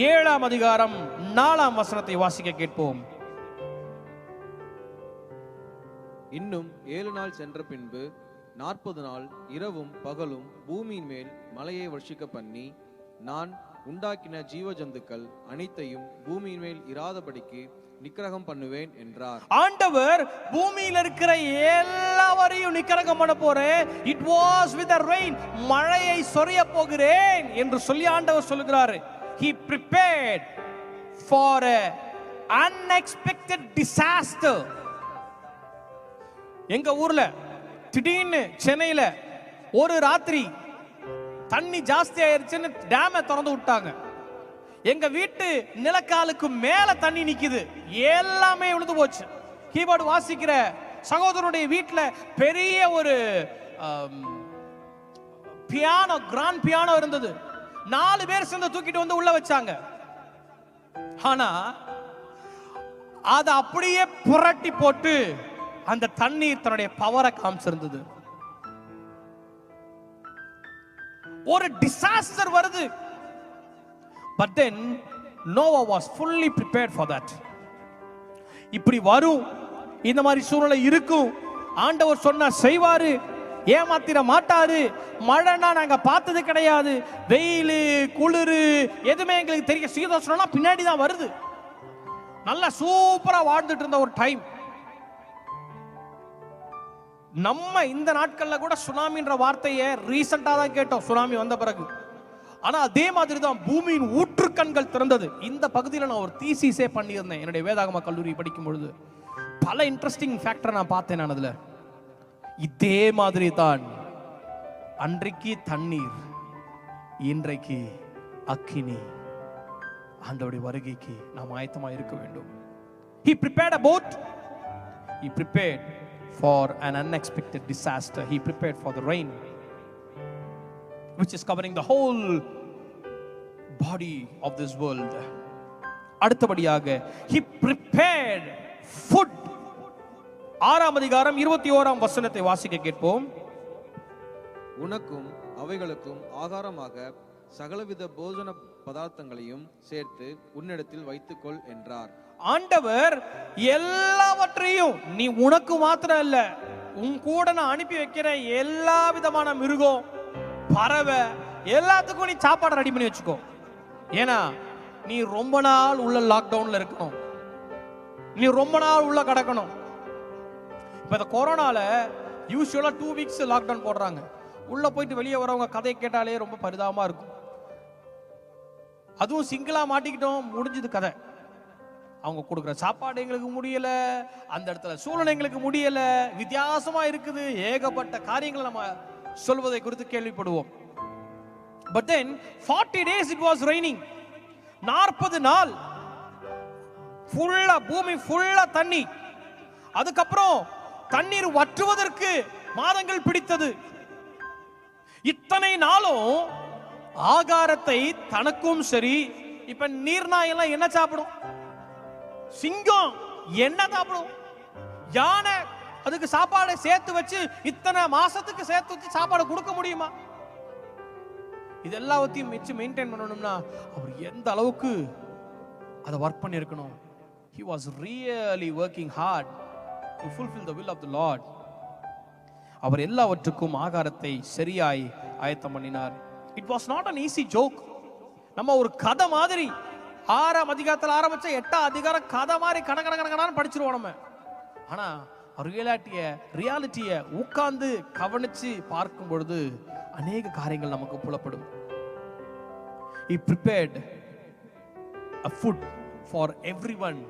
7ஆம் அதிகாரம் 4ஆம் வசனத்தை வாசிக்க கேட்போம். இன்னும் 7 நாள் சென்ற பின்பு 40 நாள் இரவும் பகலும் பூமியின் மேல் மலையை வர்ஷிக்க பண்ணி, நான் உண்டாக்கின ஜீவ ஜந்துக்கள் அனைத்தையும் பூமியின் மேல் இராதபடிக்கு நிக்கிரகம் பண்ணுவேன் என்றார். ஆண்டவர் பூமியில் இருக்கிற எல்லாவரையும் நிக்கிரகம் பண்ண போறேன். It was with a rain, மழையை சொரிய போகிறேன் என்று சொல்லி ஆண்டவர் சொல்லுகிறார். He prepared for a unexpected disaster. எங்க ஊர்ல திடீர்னு சென்னையில ஒரு ராத்திரி தண்ணி ஜாஸ்தி ஆயிருச்சுன்னு டேமை திறந்து விட்டாங்க. எங்க வீட்டு நிலக்காலுக்கு மேல தண்ணி நிக்குது, எல்லாமே விழுந்து போச்சு. கீபோர்டு வாசிக்கிற சகோதரனுடைய வீட்டுல பெரிய ஒரு பியானோ, கிராண்ட் பியானோ இருந்தது. 4 பேர் சேர்ந்து தூக்கிட்டு வந்து உள்ள வச்சாங்க. ஆனா அதை அப்படியே புரட்டி போட்டு அந்த தண்ணீர் தன்னுடைய பவரை காமிச்சிருந்தது. ஒரு டிசாஸ்டர் வருது. But then Noah was fully prepared for that. இப்படி வரும், இந்த மாதிரி சூழ்நிலை இருக்கும், ஆண்டவர் சொன்னா செய்வாரு, ஏமாத்திர மாட்டாரு. மழைனா நாங்க பார்த்தது கிடையாது, வெயில் குளிர் எதுவுமே எங்களுக்கு தெரிய, சீதோஷணம்லாம் பின்னாடி தான் வருது. நல்லா சூப்பரா வாழ்ந்துட்டு இருந்த ஒரு டைம். நம்ம இந்த நாட்கள்ல கூட சுனாமின்ற வார்த்தையை ரீசெண்டா தான் கேட்டோம், சுனாமி வந்த பிறகு. ஆனா அதே மாதிரி தான் பூமியின் ஊற்றுக்கண்கள் திறந்தது. இந்த பகுதியில் நான் ஒரு தீசிஸே பண்ணியிருந்தேன் என்னுடைய வேதாகம கல்லூரி படிக்கும் பொழுது. பல இன்ட்ரெஸ்டிங் ஃபேக்டர் நான் பார்த்தேன். நான் அதுல இதே மாதிரி தான் அன்றைக்கு தண்ணீர், இன்றைக்கு அக்கினி. ஆண்டவருடைய வருகைக்கு நாம் ஆயத்தமா இருக்க வேண்டும். He prepared a boat. He prepared for an unexpected disaster. He prepared for the rain, which is covering the whole body of this world. அடுத்தபடியாக he prepared food. 6ஆம் அதிகாரம் 21ஆம் வசனத்தை வாசிக்க கேட்போம். உனக்கும் அவைகளுக்கும் ஆகாரமாக சகலவித போஜன பதார்த்தங்களையும் சேர்த்து உன்னிடத்தில் வைத்துக்கொள் என்றார். ஆண்டவர் எல்லாவற்றையும், நீ உனக்கு மாத்திரம் இல்ல, உன் கூட நான் அனுப்பி வைக்கிற எல்லா விதமான மிருகம், பறவை எல்லாத்துக்கும் நீ சாப்பாடு ரெடி பண்ணி வச்சுக்கோ. ஏன்னா நீ ரொம்ப நாள் உள்ள லாக்டவுன்ல இருக்கணும், நீ ரொம்ப நாள் உள்ள கிடக்கணும். இப்ப இந்த கொரோனால யூசுவலா 2 வீக்ஸ் லாக்டவுன் போடுறாங்க. உள்ள போயிட்டு வெளியே வரவங்க கதை கேட்டாலே ரொம்ப பரிதாபமா இருக்கும். அதுவும் சிங்கிளா மாட்டிக்கிட்டோம், முடிஞ்சது கதை. அவங்க கொடுக்குற சாப்பாடு எங்களுக்கு முடியல, அந்த இடத்துல சூழ்நிலை எங்களுக்கு முடியல, வித்தியாசமா இருக்குது, ஏகப்பட்ட காரியங்களை நம்ம சொல்வதை குறித்து கேள்விப்படுவோம். But then 40 days it was raining. 40 நாள் ஃபுல்லா பூமி ஃபுல்லா தண்ணி. அதுக்கப்புறம் தண்ணீர் வற்றுவதற்கு மாதங்கள் பிடித்தது. இத்தனை நாளும் ஆகாரத்தை தனக்கும் சரி, இப்ப நீர்நாயெல்லாம் என்ன சாப்பிடும்? சிங்கம் என்ன சாப்பிடும்? யானை அதுக்கு சாப்பாடை சேர்த்து வச்சு இத்தனை மாசத்துக்கு சேர்த்து வச்சு சாப்பாடு கொடுக்க முடியுமா? இது எல்லாத்தையும் வச்சு மெயின்டைன் பண்ணணும்னா அவர் எந்த அளவுக்கு அதை ஒர்க் பண்ணியிருக்கணும். He was really working hard to fulfill the will of the Lord. அவர் எல்லாவற்றுக்கும் ஆகாரத்தை சரியாய் ஆயத்தம் பண்ணினார். It was not an easy joke. நம்ம ஒரு கதை மாதிரி 6ஆம் அதிகாரத்தில் ஆரம்பிச்ச 8ஆம் அதிகாரம் கதை மாதிரி கணக்கணக்கணக்கான படிச்சிருவோம் நம்ம. ஆனா ரியாலிட்டியை உட்கார்ந்து கவனிச்சு பார்க்கும் பொழுது அநேக காரியங்கள் நமக்கு புலப்படும். He prepared a food for everyone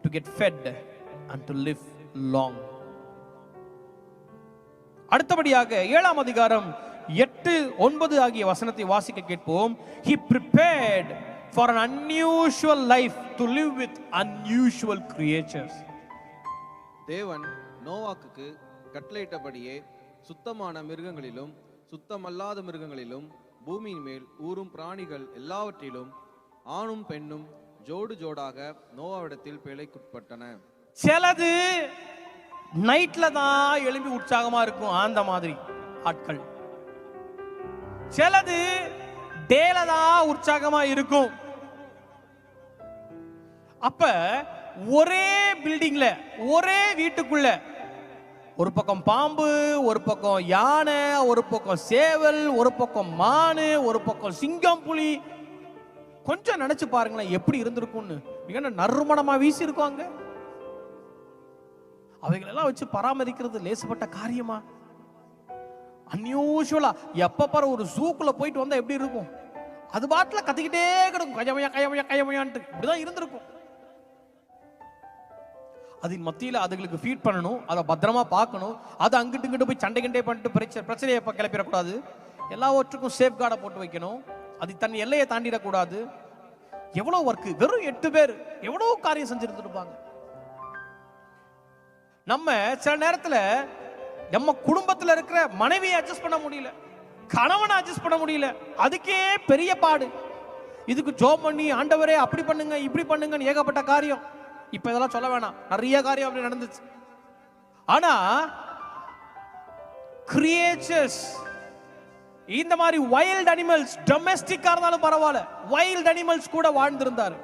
to get fed and to live long. அடுத்தபடியாக 7ஆம் அதிகாரம் 8-9 ஆகிய வசனத்தை வாசிக்க கேட்போம். He prepared for an unusual life to live with unusual creatures. தேவன் நோவாக்குக்கு கட்டளையிட்டபடியே சுத்தமான மிருகங்களிலும் சுத்தமல்லாத மிருகங்களிலும் பூமியின் மேல் ஊறும் பிராணிகள் எல்லாவற்றிலும் ஆணும் பெண்ணும் ஜோடு ஜோடாக நோவாவிடத்தில் பிழைக்குட்பட்டன. சிலது நைட்ல தான் எழும்பி உற்சாகமா இருக்கும், அந்த மாதிரி ஆட்கள். சிலது டேல தான் உற்சாகமா இருக்கும். அப்ப ஒரே பில்டிங்ல ஒரே வீட்டுக்குள்ள ஒரு பக்கம் பாம்பு, ஒரு பக்கம் யானை, ஒரு பக்கம் சேவல், ஒரு பக்கம் மானு, ஒரு பக்கம் சிங்கம், புலி. கொஞ்சம் நினைச்சு பாருங்களேன் எப்படி இருந்திருக்கும்னு. மிக நறுமணமா வீசி இருக்கும் அங்க. அவைகளெல்லாம் வச்சு பராமரிக்கிறது லேசப்பட்ட காரியமா? அன்யூஷுவலா எப்ப பாரு ஒரு ஜூக்குள்ள போயிட்டு வந்தா எப்படி இருக்கும்? அது பாட்டுல கத்திக்கிட்டே கிடக்கும், கயமையா கயமையா கயமையான்ட்டு இப்படிதான் இருந்திருக்கும். அதன் மத்தியில அதுகளுக்கு ஃபீட் பண்ணணும், அதை பத்திரமா பார்க்கணும். அது அங்கிட்டு இங்கிட்டு போய் சண்டை கிண்டே பண்ணிட்டு பிரச்சனையை கிளப்பிடக்கூடாது. எல்லாவற்றுக்கும் சேஃப் கார்டை போட்டு வைக்கணும். அது தன் எல்லையை தாண்டிடக்கூடாது. எவ்வளவு ஒர்க்! வெறும் 8 பேர் எவ்வளவு காரியம் செஞ்சிருந்துருப்பாங்க. நம்ம சில நேரத்துல நம்ம குடும்பத்துல இருக்கிற மனைவியை அட்ஜஸ்ட் பண்ண முடியல, கணவனை அட்ஜஸ்ட் பண்ண முடியல. அதுக்கே பெரிய பாடு. இதுக்கு ஜோம் பண்ணி ஆண்டவரே அப்படி பண்ணுங்க இப்படி பண்ணுங்கன்னு ஏகப்பட்ட காரியம். இப்ப இதெல்லாம் சொல்ல வேணாம், நிறைய காரியம் அப்படி நடந்துச்சு. ஆனா கிரியேச்சர்ஸ், இந்த மாதிரி வைல்ட் அனிமல்ஸ், டொமெஸ்டிக்கா இருந்தாலும் பரவாயில்ல, வைல்ட் அனிமல்ஸ் கூட வாழ்ந்திருந்தாரு.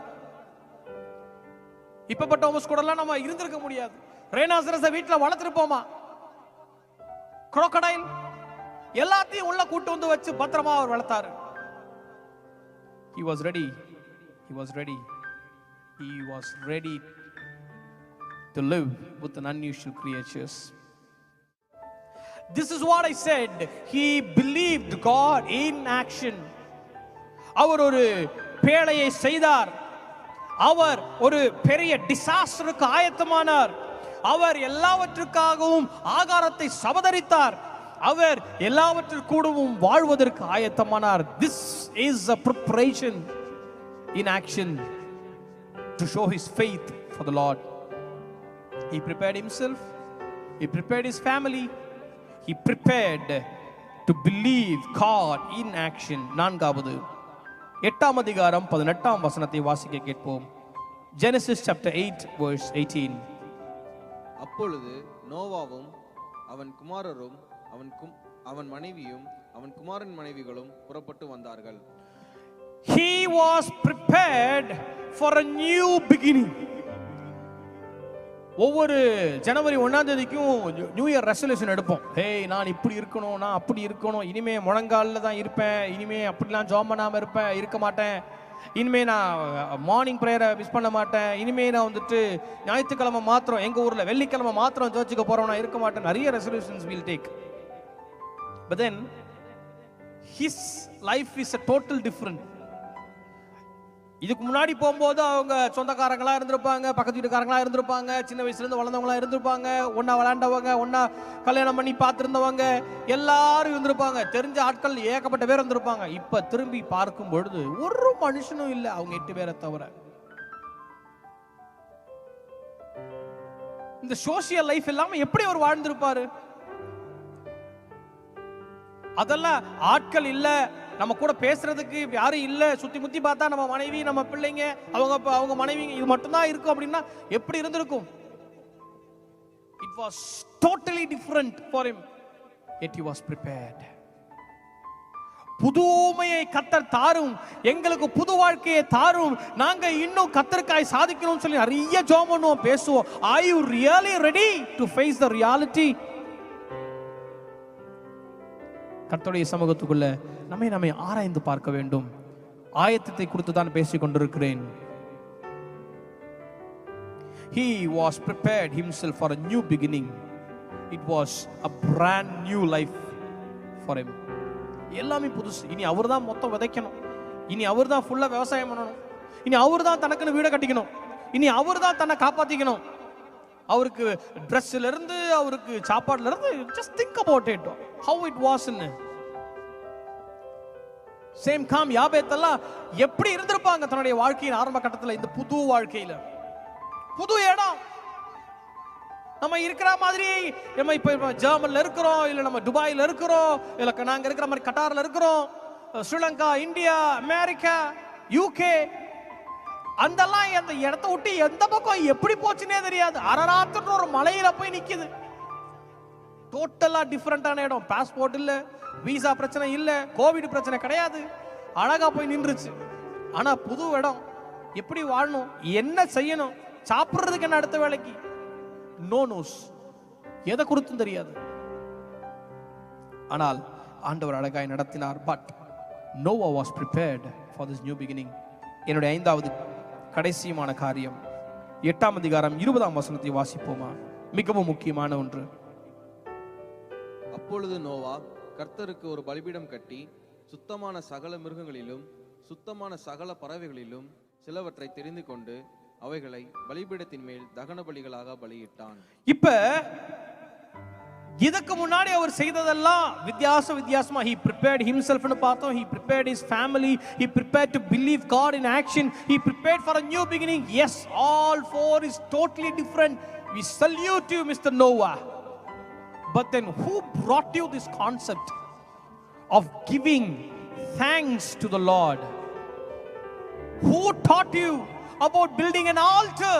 இப்பப்பட்ட டோமஸ் கூட எல்லாம் நம்ம இருந்திருக்க முடியாது. ரேனாசரஸை வீட்டுல வளர்த்திருப்போமா? crocodile எல்லாத்தையும் உள்ள கூட்டு வந்து வச்சு பத்திரமா அவர் வளர்த்தாரு. He was ready. He was ready. He was ready to live with an unusual creatures. This is what I said. He believed God in action. அவர் ஒரு பேழையை செய்தார். அவர் ஒரு பெரிய டிசாஸ்டருக்கு ஆயத்தமானார். அவர் எல்லாவற்றுக்காகவும் ஆகாரத்தை சபதரித்தார். அவர் எல்லாவற்றிற்கூடவும் வாழ்வதற்கு ஆயத்தமானார். This is a preparation in action to show his faith for the Lord. He prepared himself. He prepared his family. He prepared to believe God in action. நான்காவது 8ஆம் அதிகாரம் 18ஆம் வசனத்தை வாசிக்க கேட்போம். Genesis chapter 8 verse 18. அப்பொழுது நோவாவும் அவன் குமாரரும் அவன் மனைவியும் அவன் குமாரன் மனைவிகளும் புறப்பட்டு வந்தார்கள். He was prepared for a new beginning. ஒவ்வொரு ஜனவரி 1ஆம் தேதிக்கும் நியூ இயர் ரெசல்யூஷன் எடுப்போம். ஹேய், நான் இப்படி இருக்கணும், நான் அப்படி இருக்கணும், இனிமே முழங்காலில் தான் இருப்பேன், இனிமே அப்படிலாம் ஜாம் பண்ணாமல் இருக்க மாட்டேன், இனிமே நான் மார்னிங் ப்ரேயரை மிஸ் பண்ண மாட்டேன், இனிமே நான் வந்துட்டு ஞாயிற்றுக்கிழமை மாத்திரம் எங்கள் ஊரில் வெள்ளிக்கிழமை மாத்திரம் சர்ச்சுக்கு போகிறோம், நான் இருக்க மாட்டேன். நிறைய resolutions will take. But then his life is a total different. இதுக்கு முன்னாடி போகும்போது அவங்க சொந்தக்காரங்களா இருந்திருப்பாங்க, பக்கத்து வீட்டுக்காரங்களா இருந்திருப்பாங்க, சின்ன வயசுல இருந்து வளர்ந்தவங்களா இருந்திருப்பாங்க, ஒன்னா விளையாண்டவங்க, ஒன்னா கல்யாணம் பண்ணி பார்த்திருந்தவங்க, எல்லாரும் இருந்திருப்பாங்க. தெரிஞ்ச ஆட்கள் ஏகப்பட்ட பேர் இருந்திருப்பாங்க. இப்ப திரும்பி பார்க்கும் பொழுது ஒரு மனுஷனும் இல்லை, அவங்க 8 பேரை தவிர. இந்த சோசியல் லைஃப் இல்லாம எப்படி அவர் வாழ்ந்திருப்பாரு? அதெல்லாம் ஆட்கள் இல்ல, நம்ம கூட பேசுறதுக்கு யாரும் இல்ல, சுத்தி முத்தி பார்த்தா நம்ம மனைவி, நம்ம பிள்ளைங்க, அவங்க மனைவி, இது மட்டும்தான் இருக்கும் அப்படின்னா எப்படி இருந்திருக்கும்? It was totally different for him, yet he was prepared. புதுமையை கர்த்தர் தாரும், எங்களுக்கு புது வாழ்க்கையை தாரும், நாங்க இன்னும் கர்த்தருக்காய் சாதிக்கணும்னு சொல்லி நிறைய ஜெபம் பண்ணுவோம், பேசுவோம். Are you really ready to face the reality? கர்த்தருடைய சமூகத்துக்குள்ள நம்மை ஆராய்ந்து பார்க்க வேண்டும். ஆயத்தத்தை குறித்து தான் பேசிக் கொண்டிருக்கிறேன். He was prepared himself for a new beginning. It was a brand new life for him. எல்லாமே புதுசு. இனி அவர் தான் மொத்தம் விதைக்கணும், இனி அவர் தான் ஃபுல்லா விவசாயம் பண்ணணும், இனி அவர் தான் தனக்குன்னு வீடை கட்டிக்கணும், இனி அவர் தான் தன்னை காப்பாத்திக்கணும். அவருக்கு ட்ரெஸ்ல இருந்து, அவருக்கு சாப்பாடுல இருந்து, just think about it, how it was in Shem Ham Japheth எல்லாம் எப்படி இருந்திருப்பாங்க தன்னுடைய வாழ்க்கையின் ஆரம்ப கட்டத்தில். இந்த புது வாழ்க்கையில புது இடம், நம்ம இருக்கிற மாதிரி, நம்ம இப்ப ஜெர்மன்ல இருக்கிறோம், இல்ல நம்ம துபாயில இருக்கிறோம், இல்ல நாங்க இருக்கிற மாதிரி கட்டார்ல இருக்கிறோம், ஸ்ரீலங்கா, இந்தியா, அமெரிக்கா, யூகே, அந்தெல்லாம் அந்த இடத்த விட்டு எந்த பக்கம் எப்படி போச்சுன்னே தெரியாது. அரராத்துன்ற ஒரு மலையில போய் நிக்குது. டோட்டலா டிஃபரெண்டான இடம். பாஸ்போர்ட் இல்ல, விசா பிரச்சனை இல்ல, கோவிட் பிரச்சனை கிடையாது, அழகா போய் நின்றுச்சு. ஆனா புது இடம், எப்படி வாழணும், என்ன செய்யணும், சாப்பிடுறதுக்கு என்ன அடுத்த வேலைக்கு, நோ நோஸ், எதை குறித்தும் தெரியாது. ஆனால் ஆண்டவர் அழகாய் நடத்தினார். But Noah was prepared for this new beginning. என்னுடைய 5வது கடைசியான காரியம், 8ஆம் அதிகாரம் 20ஆம் வசனத்தை வாசிப்போமா? மிகவும் முக்கியமான ஒன்று. அப்பொழுது நோவா கர்த்தருக்கு ஒரு பலிபீடம் கட்டி சுத்தமான சகல மிருகங்களிலும் சுத்தமான சகல பறவைகளிலும் சிலவற்றை தெரிந்து கொண்டு அவைகளை பலிபீடத்தின் மேல் தகன பலிகளாக பலியிட்டான். இப்ப இதுக்கு முன்னாடி அவர் செய்ததெல்லாம் வித்தியாசமா he prepared himself னு பார்த்தோம், he prepared his family, he prepared to believe God in action, he prepared for a new beginning. Yes, all 4 is totally different. We salute you, Mr. Noah. But then who brought you this concept of giving thanks to the Lord? Who taught you about building an altar?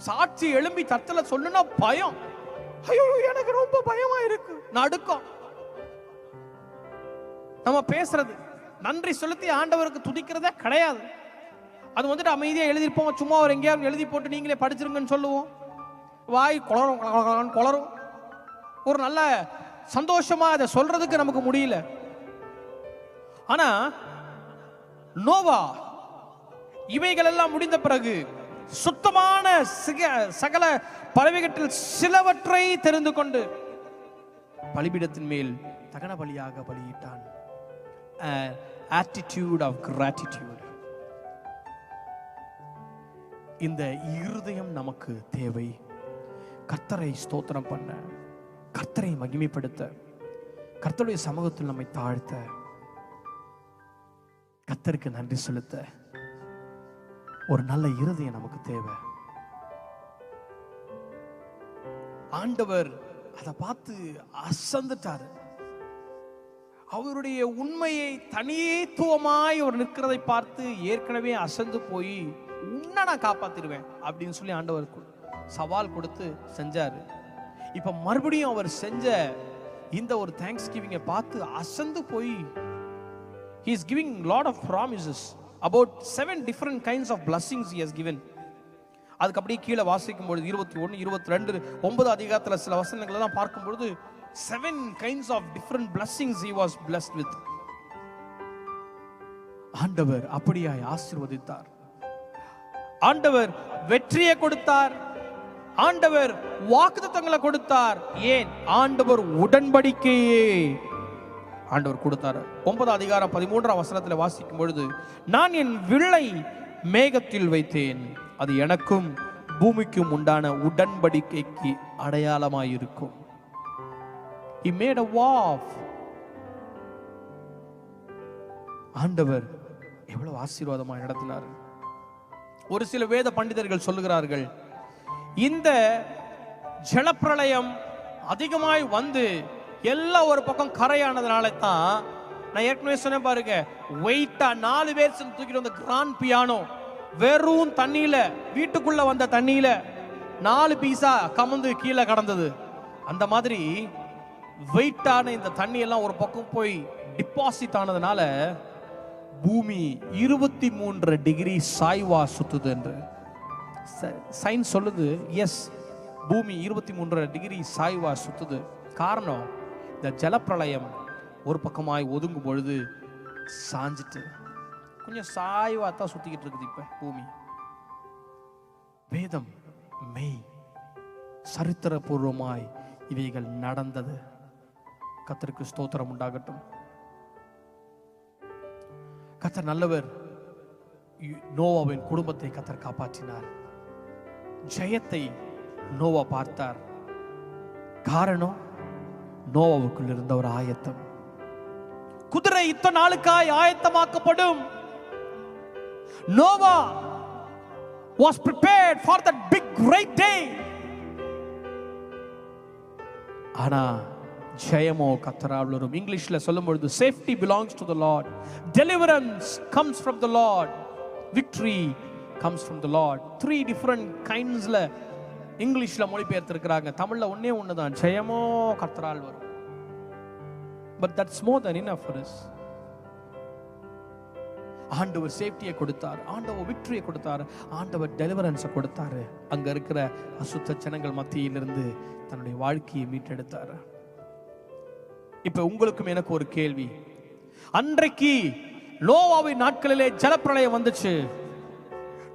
சாட்சி எழும்பி தத்தல சொல்லுனா பயம். ஐயோ எனக்கு ரொம்ப பயமா இருக்கு, நடுக்கம். நம்ம பேசுறது நன்றி செலுத்தி ஆண்டவருக்கு துதிக்கிறதே கிடையாது. அது வந்துட்டு அமைதியா எழுதிருப்போம், சும்மா ஒரு எங்கேயாவது எழுதி போட்டு நீங்களே படிச்சிருங்கன்னு சொல்லுவோம். வாய் குளரும். ஒரு நல்ல சந்தோஷமா அதை சொல்றதுக்கு நமக்கு முடியல. ஆனா நோவா இவைகள் எல்லாம் முடிந்த பிறகு சுத்தமான சகல பறவைகளில் சிலவற்றை தெரிந்து கொண்டு பலிபீடத்தின் மேல் தகன பலியாக பலியிட்டான். attitude of gratitude. இந்த இருதயம் நமக்கு தேவை. கர்த்தரை ஸ்தோத்திரம் பண்ண, கர்த்தரை மகிமைப்படுத்த, கர்த்தருடைய சமூகத்தில் நம்மை தாழ்த்த, கர்த்தருக்கு நன்றி செலுத்த ஒரு நல்ல இருதயம் நமக்கு தேவை. ஆண்டவர் அதை பார்த்து அசந்துட்டாரு. அவருடைய உண்மையை தனித்துவமாய் அவர் நிற்கிறதை பார்த்து ஏற்கனவே அசந்து போய் உன்னை நான் காப்பாத்திடுவேன் அப்படின்னு சொல்லி ஆண்டவர் சவால் கொடுத்து செஞ்சாரு. இப்ப மறுபடியும் அவர் செஞ்ச இந்த ஒரு தேங்க்ஸ் கிவிங்கை பார்த்து அசந்து போய் he is giving lot of promises about 7 different kinds of blessings he has given. அதுக்கு அப்படியே கீழே வாசிக்கும் பொழுது 21, 22, 9 அதிகாரத்துல சில வசனங்கள் எல்லாம் பார்க்கும் பொழுது 7 kinds of different blessings he was blessed with. ஆண்டவர் அப்படியாய் ஆசீர்வதித்தார். ஆண்டவர் வெற்றியை கொடுத்தார். ஆண்டவர் வாக்குத்தத்தங்களை கொடுத்தார். ஏன்? ஆண்டவர் உடன்படிக்கையே ஆண்டவர் கொடுத்தாரு. 9 அதிகாரம் 13 வசனத்தில் வாசிக்கும் பொழுது, நான் என் வில்லை மேகத்தில் வைத்தேன், அது எனக்கும் பூமிக்கும் உண்டான உடன்படிக்கைக்கு அடையாளமாயிருக்கும். He made a vow. ஆண்டவர் எவ்வளவு ஆசீர்வாதமாக நடத்தினார். ஒரு சில வேத பண்டிதர்கள் சொல்லுகிறார்கள், இந்த ஜலப்பிரளயம் அதிகமாய் வந்து எல்லாம் ஒரு பக்கம் கரையானதுனால தான், நான் ஏற்கனவே சொன்னேன் பாருங்க, வெயிட்டா 4 பேர் தூக்கிட்டு வந்த கிராண்ட் பியானோ வெறும் தண்ணியில, வீட்டுக்குள்ள வந்த தண்ணியில 4 பீஸா கமந்து கீழே கடந்தது. அந்த மாதிரி வெயிட்டான இந்த தண்ணி எல்லாம் ஒரு பக்கம் போய் டிபாசிட் ஆனதுனால பூமி 23 டிகிரி சாய்வா சுத்துது என்று சயின்ஸ் சொல்லுது. எஸ், பூமி 23 டிகிரி சாய்வா சுத்துது. காரணம், இந்த ஜலப்பிரளயம் ஒரு பக்கமாய் ஒதுங்கும் பொழுது சாஞ்சிட்டு கொஞ்சம் சாய்வா தான் சுத்திக்கிட்டு இருக்குது இப்ப பூமி. வேதம் மெய், சரித்திரபூர்வமாய் இவைகள் நடந்தது. கர்த்தருக்கு ஸ்தோத்திரம் உண்டாகட்டும். கர்த்தர் நல்லவர். நோவாவின் குடும்பத்தை கர்த்தர் காப்பாற்றினார். ஜெயத்தை நோவா பார்த்தார். காரணம், நோவாவுக்குள் இருந்த ஒரு ஆயத்தம். குதிரை இத்தனை நாளுக்காய் ஆயத்தமாக்கப்படும். Noah was prepared for that big great day. ஆனா ஜெயமோ கர்த்தரால் வரும். இங்கிலீஷ்ல சொல்லும்போது safety belongs to the Lord, deliverance comes from the Lord, victory comes from the Lord. 3 different kindsல இங்கிலீஷ்ல மொழிபெயர்த்திருக்கிறாங்க. தமிழ்ல ஒண்ணே தான், ஜெயமோ கர்த்தரால் வரும். but that's more than enough for us. ஆண்டவர் சேஃப்டியை கொடுத்தார், ஆண்டவர் விக்டரியை கொடுத்தார், ஆண்டவர் டெலிவரன்ஸை கொடுத்தாரு. அங்க இருக்கிற அசுத்த ஜனங்கள் மத்தியிலிருந்து தன்னுடைய வாழ்க்கையை மீட்டெடுத்தார். இப்ப உங்களுக்கும் எனக்கு ஒரு கேள்வி. அன்றைக்கு நோவாவின் நாட்களிலே ஜலப்பிரளயம் வந்துச்சு.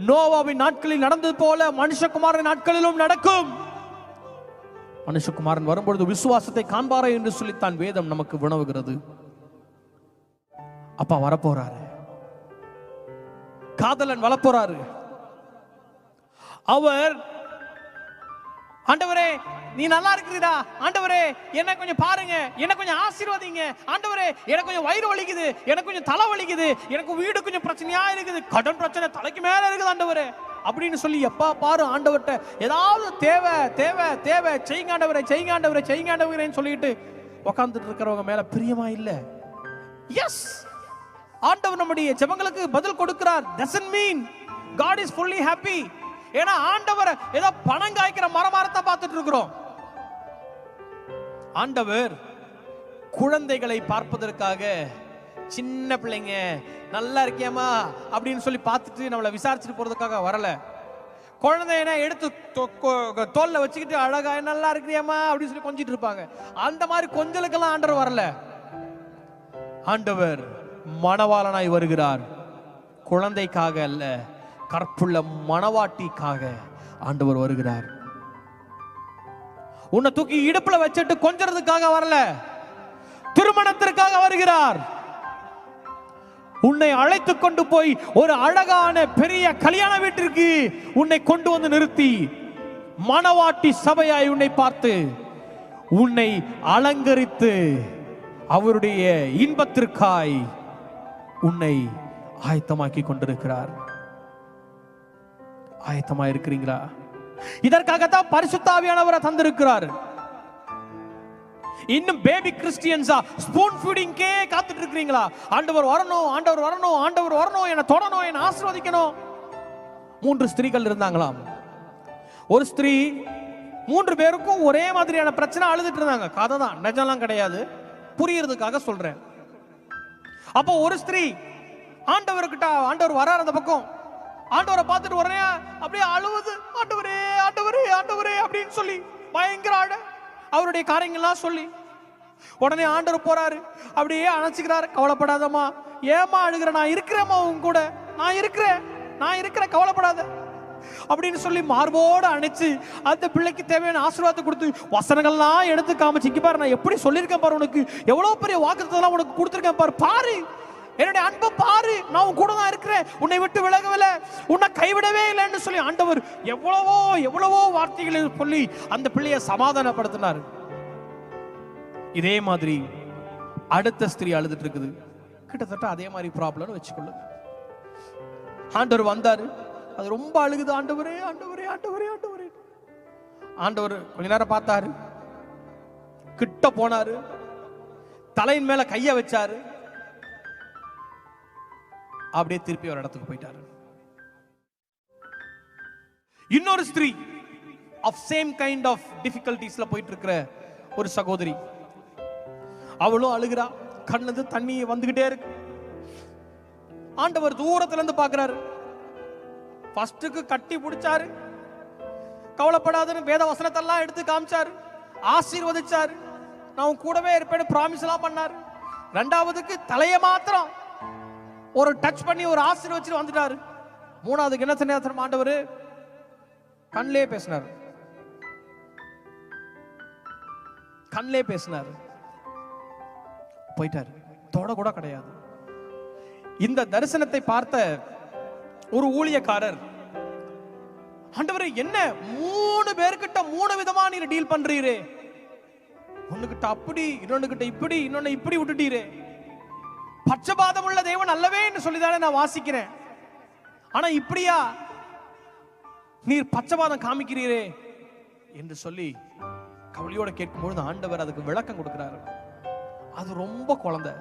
நோவாவின் நாட்களில் நடந்தது போல மனுஷகுமாரன் நாட்களிலும் நடக்கும். மனுஷகுமாரன் வரும்பொழுது விசுவாசத்தை காண்பாரா என்று சொல்லித்தான் வேதம் நமக்கு வினவுகிறது. அப்பா வரப்போறாரு, காதலன் வரப்போறாரு. அவர், ஆண்டவரே நீ நல்லா இருக்கிறீரா, ஆண்டவரே என்ன கொஞ்சம் பாருங்க, என்ன கொஞ்சம் ஆசீர்வதிங்க, ஆண்டவரே எனக்கு கொஞ்சம் வயிறு வலிக்குது, எனக்கு கொஞ்சம் தலை வலிக்குது, எனக்கு வீடு கொஞ்சம் பிரச்சனையா இருக்குது, கடன் பிரச்சனை தலைக்கு மேல இருக்குது ஆண்டவரே அப்படின்னு சொல்லி எப்பா பாரு ஆண்டவர்கிட்ட ஏதாவது தேவை தேவை தேவை செய்யுங்க ஆண்டவரே, செய்யுங்க ஆண்டவரே, செய்யுங்க ஆண்டவரேன்னு சொல்லிட்டு உட்கார்ந்துட்டு இருக்கிறவங்க மேல பிரியமா இல்ல. எஸ், ஆண்டவர் நம்முடைய ஜெபங்களுக்கு பதில் கொடுக்கிறார். doesn't mean God is fully happy. ஏன்னா ஆண்டவர் ஏதோ பணம் காய்க்கிற மரத்தை பார்த்துட்டு இருக்கிறோம். ஆண்டவர் குழந்தைகளை பார்ப்பதற்காக, சின்ன பிள்ளைங்க நல்லா இருக்கியாமா அப்படின்னு சொல்லி பார்த்துட்டு நம்மளை விசாரிச்சுட்டு போறதுக்காக வரல. குழந்தைய எடுத்து தோல்ல வச்சுக்கிட்டு அழகா நல்லா இருக்கிறியாமா அப்படின்னு சொல்லி கொஞ்சிட்டு இருப்பாங்க. அந்த மாதிரி கொஞ்சலுக்கெல்லாம் ஆண்டவர் வரல. ஆண்டவர் மணவாளனாய் வருகிறார். குழந்தைக்காக அல்ல, கற்புள்ள மணவாட்டிக்காக ஆண்டவர் வருகிறார். உன்னை தூக்கி இடுப்புல வச்சுட்டு கொஞ்சறதுக்காக வரல, திருமணத்திற்காக வருகிறார். உன்னை அழைத்து கொண்டு போய் ஒரு அழகான பெரிய கல்யாண வீட்டிற்கு உன்னை கொண்டு வந்து நிறுத்தி மணவாட்டி சபையாய் உன்னை பார்த்து உன்னை அலங்கரித்து அவருடைய இன்பத்திற்காய் உன்னை ஆயத்தமாக்கி கொண்டிருக்கிறார். ஆயத்தமா இருக்கிறீங்களா? இதற்காகத்தான் பரிசுத்த ஆவியானவரை தந்திருக்கிறார். இன்னும் பேபி கிறிஸ்டியன்ஸா ஸ்பூன் ஃபீடிங்கே காத்துட்டு இருக்கிறீங்களா? ஆண்டவர் வரணும், ஆண்டவர் வரணும், ஆண்டவர் வரணும், என்ன தொடணும், என்ன ஆசீர்வதிக்கணும். 3 ஸ்திரீகள் இருந்தாங்களாம். ஒரு ஸ்திரீ 3 பேருக்கும் ஒரே மாதிரியான பிரச்சனை அழுதுட்டு இருந்தாங்க. கதை தான், நிஜம்லாம் கிடையாது, புரியறதுக்காக சொல்றேன். அப்போ ஒரு ஸ்திரீ ஆண்டவர்கிட்ட, ஆண்டவர் வரார் அந்த பக்கம், ஆண்டவரை பார்த்துட்டு உடனே அப்படியே அழுவுது, ஆண்டவரே ஆண்டவரே ஆண்டவரே அப்படின்னு சொல்லி பயங்கர அழ, அவருடைய காரியங்கள்லாம் சொல்லி உடனே ஆண்டவர் போறாரு, அப்படியே அணைச்சிக்கிறாரு. கவலைப்படாதம்மா, ஏமா அழுகிற, நான் இருக்கிறேம்மா உன் கூட, நான் இருக்கிறேன் கவலைப்படாத. அப்படின்னு சொல்லி மார்போடு அணைச்சு அந்த பிள்ளைக்கு தேவையான ஆசீர்வாதத்தை கொடுத்து வசனங்கள்லாம் எடுத்து காமிச்சு, இங்க பாரு நான் எப்படி சொல்லியிருக்கேன் பாரு, உனக்கு எவ்வளவு பெரிய வாக்குத்தத்தம் உனக்கு கொடுத்துருக்கேன் பாரு, பாரு என்னுடைய அன்பை பாரு, நான் உன் கூட தான் இருக்கிறேன், உன்னை விட்டு விலகவில்லை, உன்னை கைவிடவே இல்லைன்னு சொல்லி ஆண்டவர் எவ்வளவோ எவ்வளவோ வார்த்தைகளை சொல்லி அந்த பிள்ளையை சமாதானப்படுத்தினார். இதே மாதிரி அடுத்த ஸ்திரீ அழுதுட்டு இருக்குது. கிட்டத்தட்ட அதே மாதிரி ப்ராப்ளம்னு வச்சுக்கொள்ளுங்க. ஆண்டவர் வந்தாரு, அது ரொம்ப அழுகுது, ஆண்டவரே ஆண்டவரே ஆண்டவரே ஆண்டவரே. ஆண்டவர் கொஞ்ச நேரம் பார்த்தாரு, கிட்ட போனாரு, தலையின் மேல கைய வச்சாரு, அப்படியே திருப்பி ஒரு இடத்துக்கு போயிட்டாரு. இன்னொரு ஸ்திரீ ஆஃப் சேம் கைண்ட் ஆஃப் டிஃபிகல்டிஸ்ல போயிட்டு இருக்கிற ஒரு சகோதரி, அவளும் அழுகிறா, கண்ணுல இருந்து தண்ணி வந்துகிட்டே இருக்கு. ஆண்டவர் தூரத்துல இருந்து பாக்குறாரு, ஃபர்ஸ்டுக்கு கட்டி பிடிச்சாரு, கவலைப்படாதுன்னு வேத வசனத்தெல்லாம் எடுத்து காமிச்சாரு, ஆசீர்வதிச்சாரு, நான் கூடவே இருப்பேன்னு பிராமிஸ் எல்லாம் பண்ணாரு. ரெண்டாவதுக்கு தலைய மாத்திரம் ஒரு டச் பண்ணி ஒரு ஆசீர்வதிச்சு வந்துட்டாரு. மூணாவதுக்கு என்ன சொன்ன ஆண்டவர் கண்ணிலே பேசினார், கண்ணிலே பேசினார், போயிட்டாரு, தொட கூட கிடையாது. இந்த தரிசனத்தை பார்த்த ஒரு ஊழியக்காரர், ஆண்டவரே என்ன 3 பேர்கிட்ட 3 விதமா நீங்க டீல் பண்றீரே, ஒண்ணுகிட்ட அப்படி, இன்னொன்னுகிட்ட இப்படி, இன்னொன்னு இப்படி விட்டுட்டீரே, பட்சபாதம் உள்ள தேவன் அல்லவே என்று சொல்லிதானே நான் வாசிக்கிறேன், ஆனா இப்படியா நீர் பட்சபாதம் காமிக்கிறீரே என்று சொல்லி கவலையோட கேட்கும்பொழுது ஆண்டவர் அதுக்கு விளக்கம் கொடுக்கிறாரு. அது ரொம்ப குழந்தை,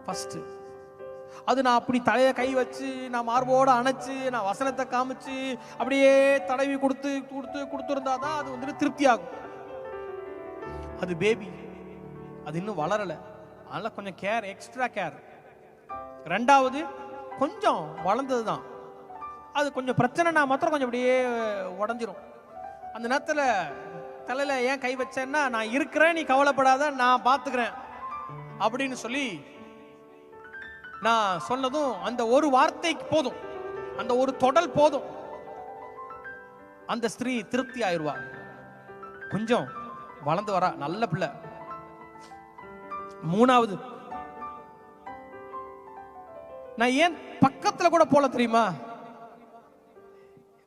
ஃபர்ஸ்ட் அது நான் அப்படி தலைய கை வச்சு, நான் மார்போட அணைச்சு, நான் வசனத்தை காமிச்சு அப்படியே தடவி கொடுத்துருந்தாதான் அது வந்துட்டு திருப்தி ஆகும். அது பேபி, அது இன்னும் வளரல, அதனால கொஞ்சம் கேர், எக்ஸ்ட்ரா கேர். ரெண்டாவது கொஞ்சம் வளர்ந்ததுதான், அது கொஞ்சம் பிரச்சனைனா மாத்திரம் கொஞ்சம் அப்படியே உடஞ்சிரும். அந்த நேரத்தில் தலையில ஏன் கை வச்சேன்னா, நான் இருக்கிறேன், நீ கவலைப்படாத, நான் பார்த்துக்கிறேன் அப்படின்னு சொல்லி நான் சொன்னதும் அந்த ஒரு வார்த்தைக்கு போதும், அந்த ஒரு தொடல் போதும், அந்த ஸ்திரீ திருப்தி ஆயிடுவா. கொஞ்சம் வளர்ந்து வரா, நல்ல பிள்ளை. மூணாவது, நான் ஏன் பக்கத்துல கூட போல தெரியுமா,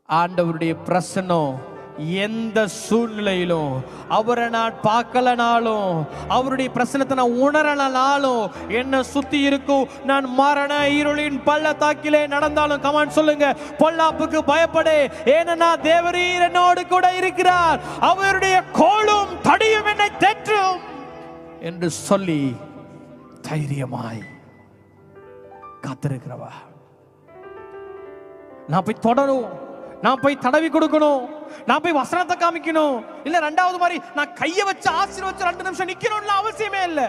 ஆண்டவருடைய பிரசன்னம் எந்த சூழ்நிலையிலும், அவரை நான் பார்க்கலனாலும், அவருடைய பிரசனத்தை நான் உணரலனாலும், என்ன சுத்தி இருக்கும், நான் மரண இருளின் பள்ளத்தாக்கிலே நடந்தாலும், கமான் சொல்லுங்க, பொல்லாப்புக்கு பயப்படே, ஏன்னா தேவரீர் என்னோடு கூட இருக்கிறார், அவருடைய கோலும் தடியும் என்னை தேற்றும் என்று சொல்லி தைரியமாய் காத்திருக்கிறவா. நான் போய் தொடரும், நான் போய் தடவி கொடுக்கணும், நான் போய் வசனத்தை காமிக்கணும், இல்ல ரெண்டாவது மாதிரி நான் கைய வச்சு ஆசீர்வதிச்சு 2 நிமிஷம் நிக்கணும்னு அவசியமே இல்லை.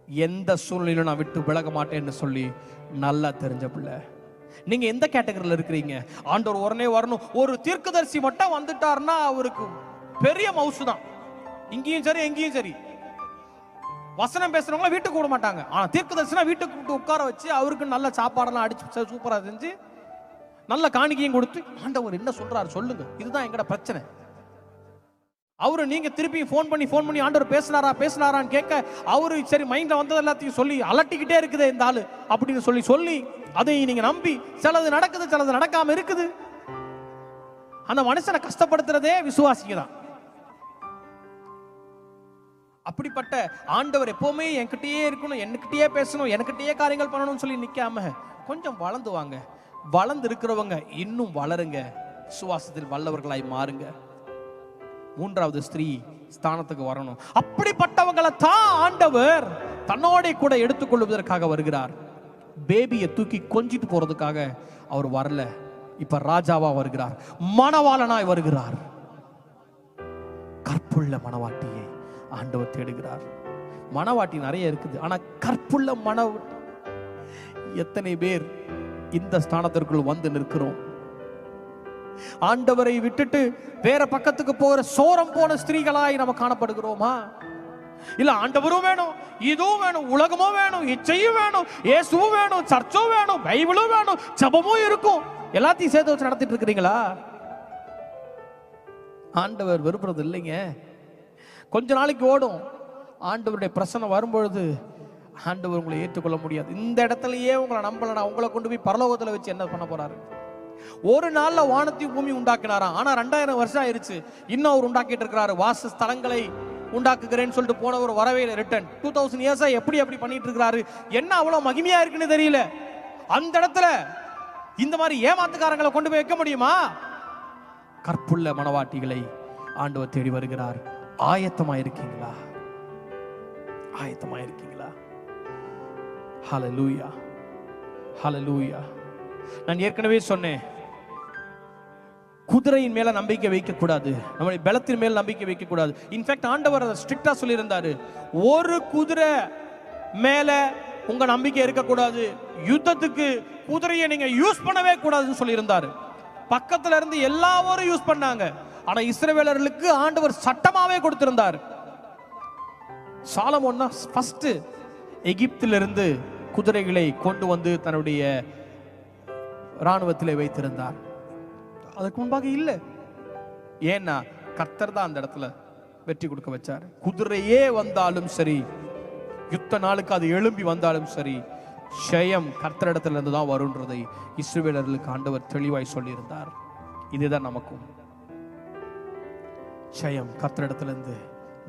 எந்த சூழ்நிலையிலும் நான் விட்டு விலக மாட்டேன்னு சொல்லி நல்லா தெரிஞ்ச பிள்ளை. நீங்க எந்த கேட்டகரியில் இருக்கிறீங்க? ஆண்டவர் உடனே வரணும், ஒரு தீர்க்கதரிசி மட்டும் வந்துட்டாருன்னா அவருக்கு பெரிய மவுசு தான், இங்கேயும் சரி எங்கேயும் சரி. வசனம் பேசுறவங்கள வீட்டுக்கு விட மாட்டாங்க, ஆனா தீர்க்கதரிசினா வீட்டுக்கு உட்கார வச்சு அவருக்கு நல்ல சாப்பாடெல்லாம் அடிச்சு சூப்பரா செஞ்சு நல்ல காணிக்கையும் கொடுத்து, ஆண்டவர் என்ன சொல்றாரு சொல்லுங்க, இதுதான் எங்கட பிரச்சனை. அவரு நீங்க திருப்பி ஃபோன் பண்ணி ஆண்டவர் பேசினாரான்னு கேட்க, அவரு சரி மைண்ட்ல வந்தது எல்லாத்தையும் சொல்லி அலட்டிக்கிட்டே இருக்குதே இந்த ஆளு அப்படின்னு சொல்லி அதை நீங்க நம்பி, சிலது நடக்குது சிலது நடக்காம இருக்குது. அந்த மனுஷனை கஷ்டப்படுத்துறதே விசுவாசிங்க தான். அப்படிப்பட்ட ஆண்டவர் எப்பவுமே என்கிட்டயே இருக்கணும், என்கிட்டயே பேசணும், என்கிட்டயே காரியங்கள் பண்ணணும்னு சொல்லி நிக்காம கொஞ்சம் வளர்ந்து வாங்க. வளர்ந்து இருக்கிறவங்க இன்னும் வளருங்க, விசுவாசத்தில் வல்லவர்களாய் மாறுங்க. மூன்றாவது ஸ்திரீ ஸ்தானத்துக்கு வரணும். அப்படிப்பட்டவங்களை தான் ஆண்டவர் தன்னோட கூட எடுத்துக்கொள்வதற்காக வருகிறார். பேபியை தூக்கி கொஞ்சிட்டு போறதுக்காக அவர் வரல, இப்ப ராஜாவா வருகிறார், மணவாளனாய் வருகிறார். கற்புள்ள மணவாட்டியை ஆண்டவர் தேடுகிறார். மணவாட்டி நிறைய இருக்குது, ஆனா கற்புள்ள மணவாட்டி எத்தனை பேர் இந்த ஸ்தானத்திற்குள் வந்து நிற்கிறோம்? ஆண்டவரை விட்டுட்டு வேற பக்கத்துக்கு போகிற சோரம் போன ஸ்திரீகளாய் நம்ம காணப்படுகிறோமா? இல்ல ஆண்டவரும் வேணும், இதுவும் வேணும், உலகமும் வேணும், இச்சையும் வேணும், இயேசுவும் வேணும், சர்ச்சும் வேணும், பைபிளும் வேணும், ஜெபமும் இருக்கும், எல்லாத்தையும் சேர்த்து வச்சு நடத்திட்டு இருக்கிறீங்களா? ஆண்டவர் விரும்புறது இல்லைங்க. கொஞ்ச நாளைக்கு ஓடும், ஆண்டவருடைய பிரசன்னம் வரும்பொழுது ஆண்டவர் உங்களை ஏற்றுக்கொள்ள முடியாது. இந்த இடத்துலயே உங்களை நம்பலனா உங்களை கொண்டு போய் பரலோகத்துல வச்சு என்ன பண்ண போறாரு? ஒரு நாள்ல வானத்தையும் பூமி உண்டாக்கினாராம். ஆனா 2000 வருஷம் ஆயிருச்சு, இன்னும் அவர் உண்டாக்கிட்டு இருக்கிறாரு. வாசஸ்தலங்களை உண்டாக்குகிறேன்னு சொல்லிட்டு போனவர் வரவே இல்லை. ரிட்டர்ன் 2000 இயர்ஸா எப்படி அப்படி பண்ணிட்டு இருக்கிறாரு? என்ன அவ்வளவு மகிமையா இருக்குன்னு தெரியல. அந்த இடத்துல இந்த மாதிரி ஏமாத்துக்காரங்களை கொண்டு போய் வைக்க முடியுமா? கற்புள்ள மனவாட்டிகளை ஆண்டவர் தேடி வருகிறார். ஆயத்தமா இருக்கீங்களா? ஆயத்தமா இருக்கீங்களா? ஹல்லேலூயா, ஹல்லேலூயா. நான் ஏற்கனவே சொன்னேன், குதிரையின் மேல நம்பிக்கை வைக்க கூடாது, நம்முடைய பலத்தின் மேல நம்பிக்கை வைக்க கூடாது. இன்ஃபேக்ட் ஆண்டவர் ஸ்ட்ரிக்டா சொல்லி இருந்தாரு, ஒரு குதிரை மேல உங்க நம்பிக்கை இருக்கக்கூடாது, யுத்தத்துக்கு குதிரையை நீங்க யூஸ் பண்ணவே கூடாதுன்னு சொல்லி இருந்தாரு. பக்கத்துல இருந்து எல்லாரும் யூஸ் பண்ணாங்க, ஆனா இஸ்ரவேலர்களுக்கு ஆண்டவர் சட்டமாவே கொடுத்திருந்தார். சாலமோன் தான் ஃபர்ஸ்ட் எகிப்திலிருந்து குதிரைகளை கொண்டு வந்து தன்னுடைய ராணுவத்திலே வைத்திருந்தார். அதுக்கு முன்பாக இல்லை. ஏன்னா கர்த்தர் தான் அந்த இடத்துல வெற்றி கொடுக்க வச்சார். குதிரையே வந்தாலும் சரி, யுத்த நாளுக்கு அது எழும்பி வந்தாலும் சரி, ஜெயம் கர்த்தர் இடத்துல இருந்து தான் வரும்ன்றதை இஸ்ரவேலர்களுக்கு ஆண்டவர் தெளிவாய் சொல்லியிருந்தார். இதுதான் நமக்கும் ஜெயம் கர்த்தர் இடத்துல இருந்து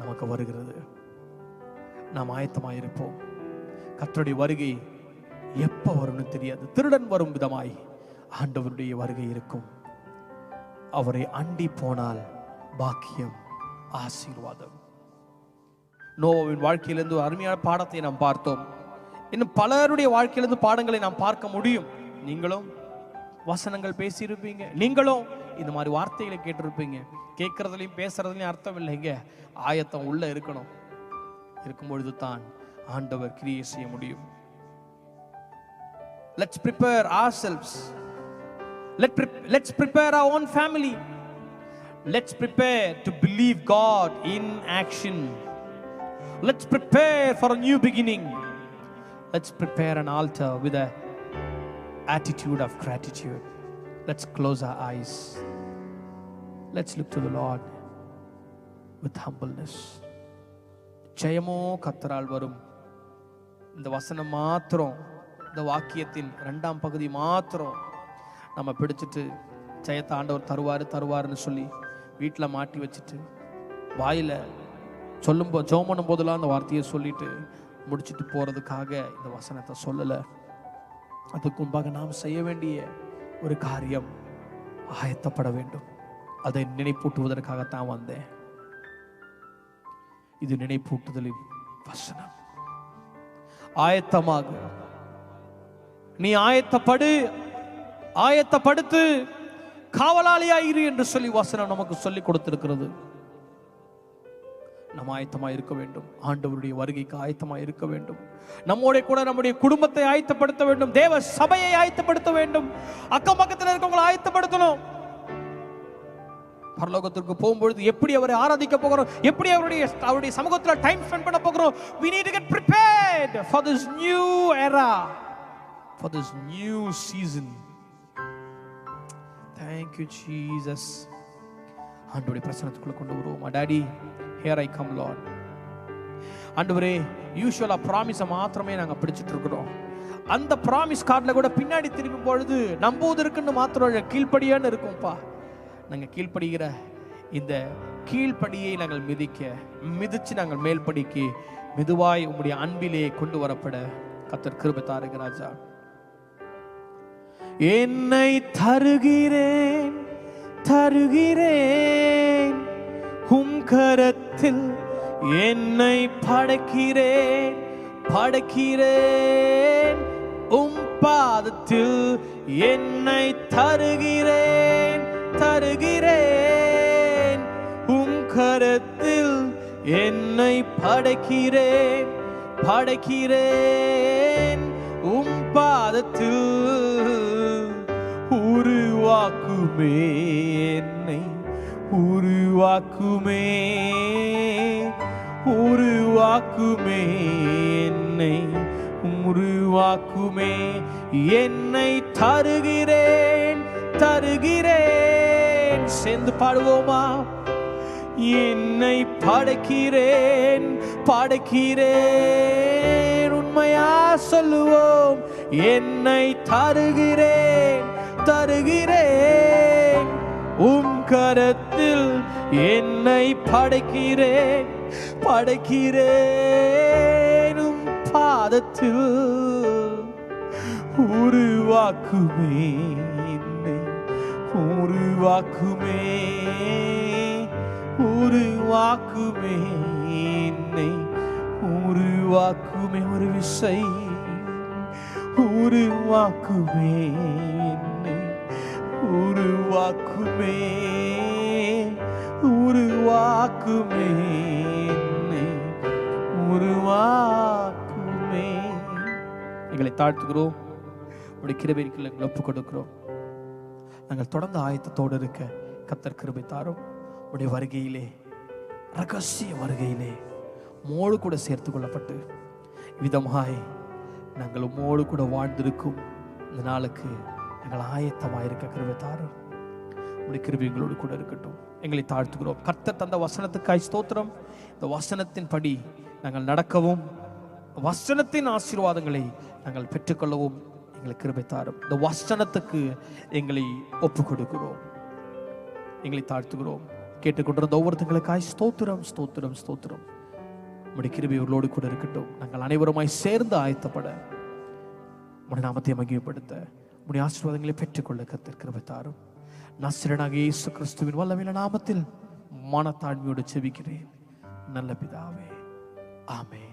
நமக்கு வருகிறது. நாம் ஆயத்தமாய் இருப்போம். கர்த்தருடைய வருகை எப்ப வரும்னு தெரியாது. திருடன் வரும் விதமாய் ஆண்டவருடைய வருகை இருக்கும். அவரை அண்டி போனால் பாக்கியம், ஆசீர்வாதம். நோவாவின் வாழ்க்கையிலிருந்து ஒரு அருமையான பாடத்தை நாம் பார்த்தோம். இன்னும் பலருடைய வாழ்க்கையிலிருந்து பாடங்களை நாம் பார்க்க முடியும். நீங்களும் வசனங்கள் பேசியிருப்பீங்க, நீங்களும் இந்த மாதிரி வார்த்தைகளை கேட்டிருப்பீங்க. கேட்கறதுலையும் பேசுறதுலையும் அர்த்தம் இல்லைங்க, ஆயத்தம் உள்ள இருக்கணும். இருக்கும்பொழுது தான் ஆண்டவர் கிரியை செய்ய முடியும். Let's prepare ourselves. Let's prepare our own family. Let's prepare to believe God in action. Let's prepare for a new beginning. Let's prepare an altar with an attitude of gratitude. Let's close our eyes. Let's look to the Lord with humbleness. ஜெயமோ கர்த்தரால் வரும். இந்த வசனம் மாத்திரம், இந்த வாக்கியத்தின் 2ஆம் பகுதி மாத்திரம் நம்ம பிடிச்சிட்டு ஜெயத்தை ஆண்டவர் தருவாருன்னு சொல்லி வீட்டில் மாட்டி வச்சுட்டு வாயில சொல்லும்போது ஜெபம் பண்ணும் போதெல்லாம் அந்த வார்த்தையை சொல்லிட்டு முடிச்சுட்டு போறதுக்காக இந்த வசனத்தை சொல்லலை. அதுக்கு முன்பாக நாம் செய்ய வேண்டிய ஒரு காரியம், ஆயத்தப்பட வேண்டும். அதை நினைப்பூட்டுவதற்காகத்தான் வந்தேன். இது நினைப்பூட்டுதலின் வசனம். ஆயத்தமாக நீ ஆயத்தப்படுத்து, காவலாளியாயிரு என்று சொல்லி வசனம் நமக்கு சொல்லி கொடுத்திருக்கிறது. நம்ம ஆயத்தமாக இருக்க வேண்டும். ஆண்டவருடைய வருகைக்கு ஆயத்தமாக இருக்க வேண்டும். நம்மோட கூட நம்முடைய குடும்பத்தை ஆயத்தப்படுத்த வேண்டும். தேவ சபையை ஆயத்தப்படுத்த வேண்டும். அக்கம் பக்கத்தில் இருக்கவங்களை ஆயத்தப்படுத்தணும். பரலோகத்திற்கு போகும்பொழுது எப்படி அவரை ஆராதிக்க போகிறோம், எப்படி அவருடைய சமூகத்தில் டைம் ஸ்பெண்ட் பண்ண போகிறோம். We need to get prepared for this new era, for this new season. Thank you Jesus. ஆண்டவருடைய பிரசன்னத்துக்குள்ள கொண்டு வருவோம். Daddy, here I come Lord. ஆண்டவரே, யூசுவலா ப்ராமிஸை மாத்திரமே நாங்கள் பிடிச்சிட்டு இருக்கிறோம். அந்த ப்ராமிஸ் கார்டில் கூட பின்னாடி திரும்பும் பொழுது நம்புவதற்குன்னு மாத்திரம் கீழ்ப்படியான்னு இருக்கும்ப்பா. நாங்கள் கீழ்ப்படுகிற இந்த கீழ்ப்படியை நாங்கள் மிதிச்சு நாங்கள் மேல்படிக்கு மெதுவாய் உம்முடைய அன்பிலே கொண்டு வரப்பட கர்த்தர் கிருபை தாருங்க ராஜா. என்னை தருகிறேன் உம் கரத்தில், என்னை படைக்கிறேன் உம் பாதத்தில், என்னை தருகிறேன் உம் கரத்தில், என்னை படைக்கிறேன் உம் பாதத்தில். உருவாக்குமே என்னை, உருவாக்குமே உருவாக்குமே என்னை, உருவாக்குமே என்னை, தருகிறேன் தருகிறேன். சேர்ந்து பாடுவோமா? என்னை படைக்கிறேன் படைக்கிறேன். உண்மையா சொல்லுவோம், என்னை தருகிறேன் தருகிறேன். உம் கரத்தில் என்னை படைக்கிறேன் படைக்கிறேன். உம் பாதத்தில் உருவாக்குமே என்னை, உருவாக்குமே உருவாக்குமே என்னை, உருவாக்குமே. ஒரு விசை உருவாக்குமே என்னை, உருவாக்குமே உருவாக்குமே என்னை, உருவாக்குமே. எங்களை தாழ்த்துகிறோம், உடைய கிருபைக்கு எங்களை ஒப்புக் கொடுக்கிறோம். நாங்கள் தொடர்ந்து ஆயத்தத்தோடு இருக்க கர்த்தர் கிருபை தாரும். உடைய வருகையிலே, ரகசிய வருகையிலே உம்மோடு கூட சேர்த்து கொள்ளப்பட்டு விதமாய் நாங்கள் உம்மோடு கூட வாழ்ந்திருக்கும் இந்த நாளுக்கு நாங்கள் ஆயத்தமாயிருக்க கிருபை தாரும். உடைய கிருபை எங்களோடு கூட இருக்கட்டும். எங்களை தாழ்த்துகிறோம். கர்த்தர் தந்த வசனத்துக்காய் ஸ்தோத்திரம். இந்த வசனத்தின் படி நாங்கள் நடக்கவும், வசனத்தின் ஆசீர்வாதங்களை நாங்கள் பெற்றுக்கொள்ளவும் எங்களுக்கு கிருபை தாரும். இந்த வசனத்துக்கு எங்களை ஒப்பு கொடுக்கிறோம், எங்களை தாழ்த்துகிறோம். கேட்டுக்கொண்டிருந்த ஒவ்வொருத்தங்களுக்காய் ஸ்தோத்திரம் ஸ்தோத்திரம் ஸ்தோத்திரம். உம்முடைய கிருபை இவர்களோடு கூட இருக்கட்டும். நாங்கள் அனைவருமாய் சேர்ந்து ஆயத்தப்பட, உம்முடைய நாமத்தை மகிமைப்படுத்த, உம்முடைய ஆசீர்வாதங்களை பெற்றுக்கொள்ள கர்த்தர் கிருபை தாரும். நசரேயனாகிய இயேசு கிறிஸ்துவின் வல்லமையுள்ள நாமத்தில் மனத்தாழ்மையோடு ஜெபிக்கிறேன் நல்ல பிதாவே, ஆமென்.